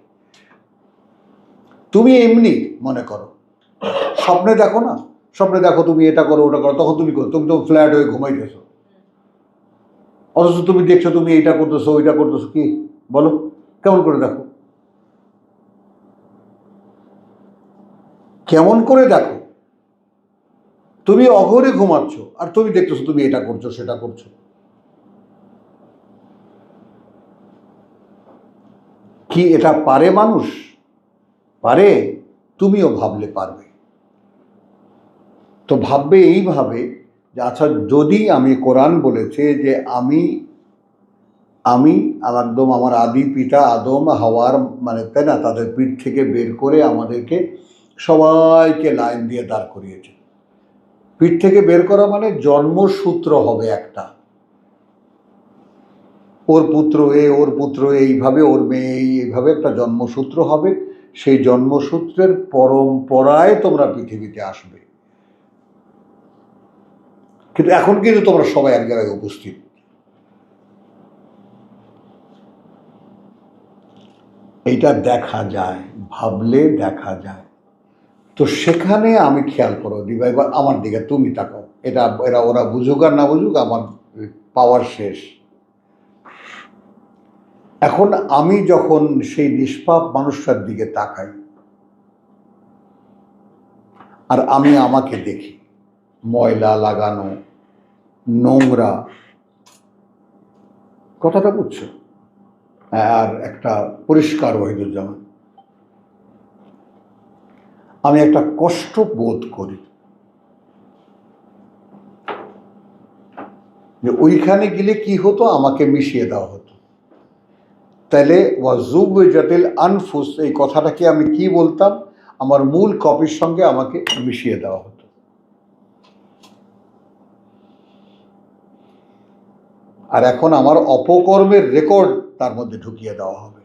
তুমি এমনি মনে করো, স্বপ্নে দেখো না, স্বপ্নে দেখো তুমি এটা করো ওটা করো, তখন তুমি করো, তুমি তো ফ্ল্যাট হয়ে ঘুমাইতেছো, অথচ তুমি দেখছো তুমি এইটা করতেছো ওইটা করতেছো, কি বলো, কেমন করে দেখো, কেমন করে দেখো? তুমি অঘরে ঘুমাচ্ছ আর তুমি দেখতেছো তুমি এটা করছো সেটা করছো, কি এটা পারে মানুষ? পারে? তুমিও ভাবলে পারবে। তো ভাববে এইভাবে যে আচ্ছা, যদি আমি, কোরআন বলেছে যে আমি আমি একদম আমার আদি পিতা আদম হাওয়ার, মানে তাই না, তাদের পিঠ থেকে বের করে আমাদেরকে সবাইকে লাইন দিয়ে দাঁড় করিয়েছে। পিঠ থেকে বের করা মানে জন্মসূত্র হবে একটা, ওর পুত্র ওর পুত্র এইভাবে, ওর মেয়ে এইভাবে একটা জন্মসূত্র হবে, সেই জন্মসূত্রের পরম্পরায় তোমরা পৃথিবীতে আসবে। কিন্তু এখন কিন্তু তোমরা সবাই এক জায়গায় উপস্থিত, এইটা দেখা যায়, ভাবলে দেখা যায়। তো সেখানে আমি খেয়াল করো দিবা, এবার আমার দিকে তুমি তাকাও, ওরা বুঝুক আর না বুঝুক, আমার পাওয়ার শেষ। এখন আমি যখন সেই নিষ্পাপ মানুষটার দিকে তাকাই আর আমি আমাকে দেখি ময়লা লাগানো, নোংরা, কথাটা বুঝছো? আর একটা পরিষ্কার ওয়াহিদুজ্জামান, আমি একটা কষ্ট বোধ করি যে ওইখানে গেলে কি হতো, আমাকে মিশিয়ে দেওয়া হতো। তাহলে ওয়াজুবজাতিল আনফুস, এই কথাটাকে আমি কি বলতাম, আমার মূল কপির সঙ্গে আমাকে মিশিয়ে দেওয়া হতো। আর এখন আমার অপকর্মের রেকর্ড তার মধ্যে ঢুকিয়ে দেওয়া হবে।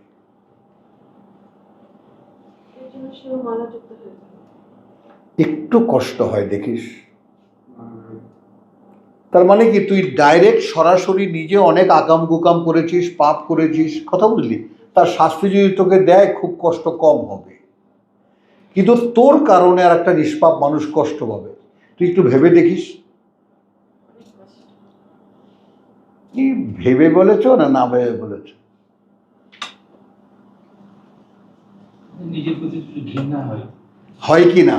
একটু কষ্ট হয় দেখিস। তার মানে কি, তুই ডাইরেক্ট সরাসরি নিজে অনেক আকাম কুকাম করেছিস, পাপ করেছিস, কথা বুঝলি, তার শাস্তি যদি তোকে দেয় খুব কষ্ট কম হবে। কিন্তু তোর কারণে আর একটা নিষ্পাপ মানুষ কষ্ট পাবে, তুই একটু ভেবে দেখিস। কি ভেবে বলেছ না না ভেবে বলেছ? নিজের প্রতি যদি ঘৃণা হয় কি না?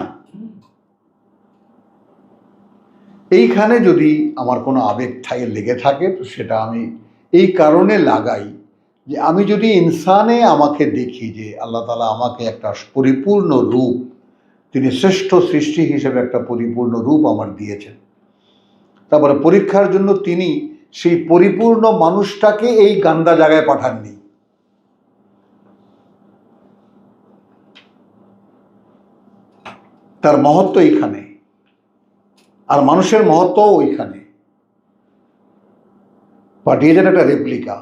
এইখানে যদি আমার কোনো আবেগ লেগে থাকে, তো সেটা আমি এই কারণে লাগাই যে আমি যদি ইনসানে আমাকে দেখি যে আল্লাহ তাআলা আমাকে একটা পরিপূর্ণ রূপ, তিনি শ্রেষ্ঠ সৃষ্টি হিসেবে একটা পরিপূর্ণ রূপ আমার দিয়েছেন, তারপরে পরীক্ষার জন্য তিনি সেই পরিপূর্ণ মানুষটাকে এই গান্দা জায়গায় পাঠাননি। তার মহত্ব এইখানে, আর মানুষের মহত্ব ওইখানে। পাঠিয়েছেন একটা রেপ্লিকা,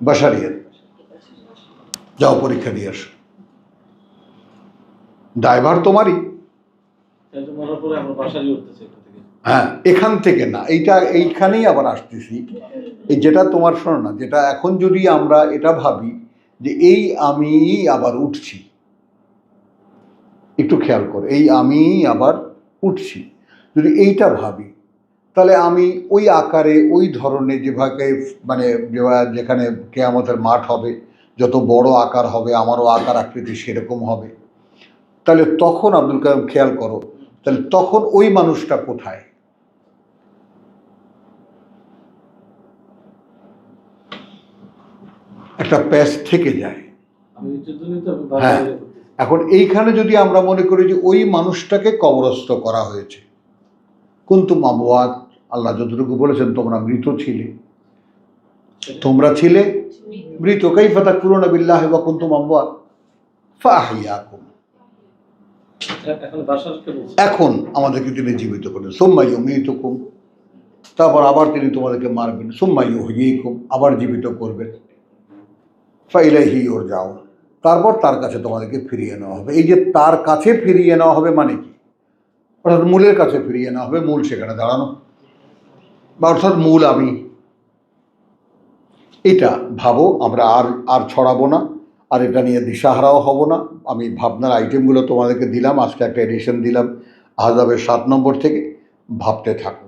বাশারিয়ত। যাও পরীক্ষা দিয়ে আসো, ড্রাইভার তোমারই। হ্যাঁ, এখান থেকে না, এইখানেই আবার আসতেছি। এই যেটা তোমার, শোনো না, যেটা এখন যদি আমরা এটা ভাবি যে এই আমি আবার উঠছি, একটু খেয়াল করো, এই আমি আবার উঠছি, যদি এইটা ভাবি, তাহলে আমি ওই আকারে ওই ধরনের যেভাবে, মানে যেখানে কেয়ামতের মাঠ হবে, যত বড় আকার হবে আমারও আকার আকৃতি সেরকম হবে। তাহলে তখন আব্দুল কালাম খেয়াল করো, তাহলে তখন ওই মানুষটা কোথায়? একটা প্যাচ থেকে যায়। হ্যাঁ, এখন এইখানে যদি আমরা মনে করি যে ওই মানুষটাকে কবরস্থ করা হয়েছে, কুনতুম আমওয়াত, আল্লাহ যতটুকু বলেছেন তোমরা মৃত ছিলে, তোমরা ছিলে মৃত, কাইফা তাকফুরুনা বিল্লাহি ওয়া কুনতুম আমওয়াত ফাআহইয়াকুম, এখন আমাদেরকে তিনি জীবিত করেন, সুম্মা ইউমীতুকুম, তারপর আবার তিনি তোমাদেরকে মারবেন, সুম্মা ইউহয়ীকুম, আবার জীবিত করবেন, ফাইলাইহি ইউরজাউন, তারপর তার কাছে তোমাদেরকে ফিরিয়ে নেওয়া হবে। এই যে তার কাছে ফিরিয়ে নেওয়া হবে মানে কি? অর্থাৎ মূলের কাছে ফিরিয়ে নেওয়া হবে, মূল সেখানে দাঁড়ানো, বা অর্থাৎ মূল আমি। এটা ভাবো, আমরা আর ছড়াবো না, আর এটা নিয়ে দিশাহারাও হব না। আমি ভাবনার আইটেমগুলো তোমাদেরকে দিলাম, আজকে একটা এডিশন দিলাম আহজাবের 7 নম্বর থেকে, ভাবতে থাকো।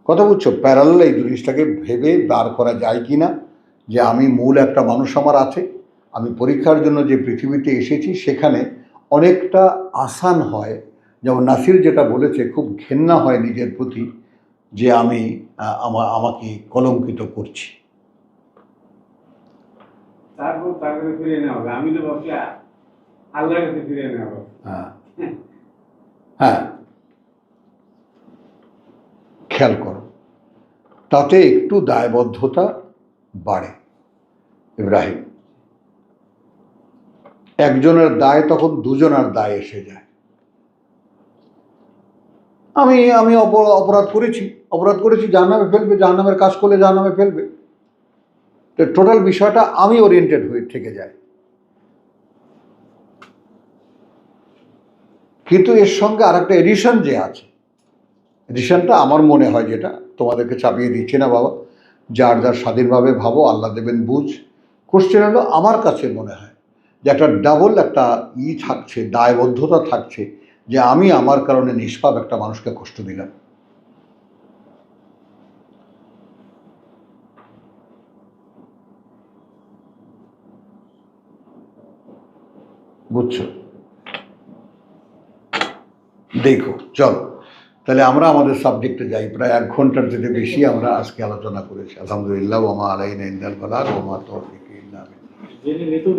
কথা বুঝছো? প্যারালাল এই জিনিসটাকে ভেবে দাঁড় করা যায় কি না, যে আমি মূল একটা মানুষ আমার আছে, আমি পরীক্ষার জন্য যে পৃথিবীতে এসেছি সেখানে অনেকটা আসান হয়। যেমন নাসির যেটা বলেছে, খুব ঘেন্না হয় নিজের প্রতি যে আমি আমাকে কলঙ্কিত করছি। তারপর তাকে ফিরিয়ে নেওয়া হবে, আমি তো ভাবছি আল্লাহর কাছে ফিরিয়ে নেওয়া হবে। হ্যাঁ, খেয়াল করো, তাতে একটু দায়বদ্ধতা বাড়ে। ইব্রাহিম, একজনের দায় তখন দুজনের দায় এসে যায়। আমি অপরাধ করেছি, জাহান্নামে ফেলবে, জাহান্নামের কাজ করলে জাহান্নামে ফেলবে। তো টোটাল বিষয়টা আমি ওরিয়েন্টেড হয়ে থেকে যায়। কিন্তু এর সঙ্গে আর একটা এডিশন যে আছে, এডিশনটা আমার মনে হয়, যেটা তোমাদেরকে চাপিয়ে দিচ্ছি না বাবা, যার যার স্বাধীনভাবে ভাবো, আল্লাহ দেবেন বুঝ। কোশ্চেন হলো, আমার কাছে মনে হয় যে একটা ডাবল একটা থাকছে, দায়বদ্ধতা থাকছে, যে আমি আমার কারণে নিষ্পাপ একটা মানুষকে কষ্ট দিলাম। বুঝছো? দেখো, চলো তাহলে আমরা আমাদের সাবজেক্টে যাই। প্রায় 1 ঘন্টার থেকে বেশি আমরা আজকে আলোচনা করেছি। আলহামদুলিল্লাহ, ওয়া মা আলাইনা ইল্লাল বালাগ ওয়া মা তাওফীকি ইল্লা বিল্লাহ। জেনে নিতেও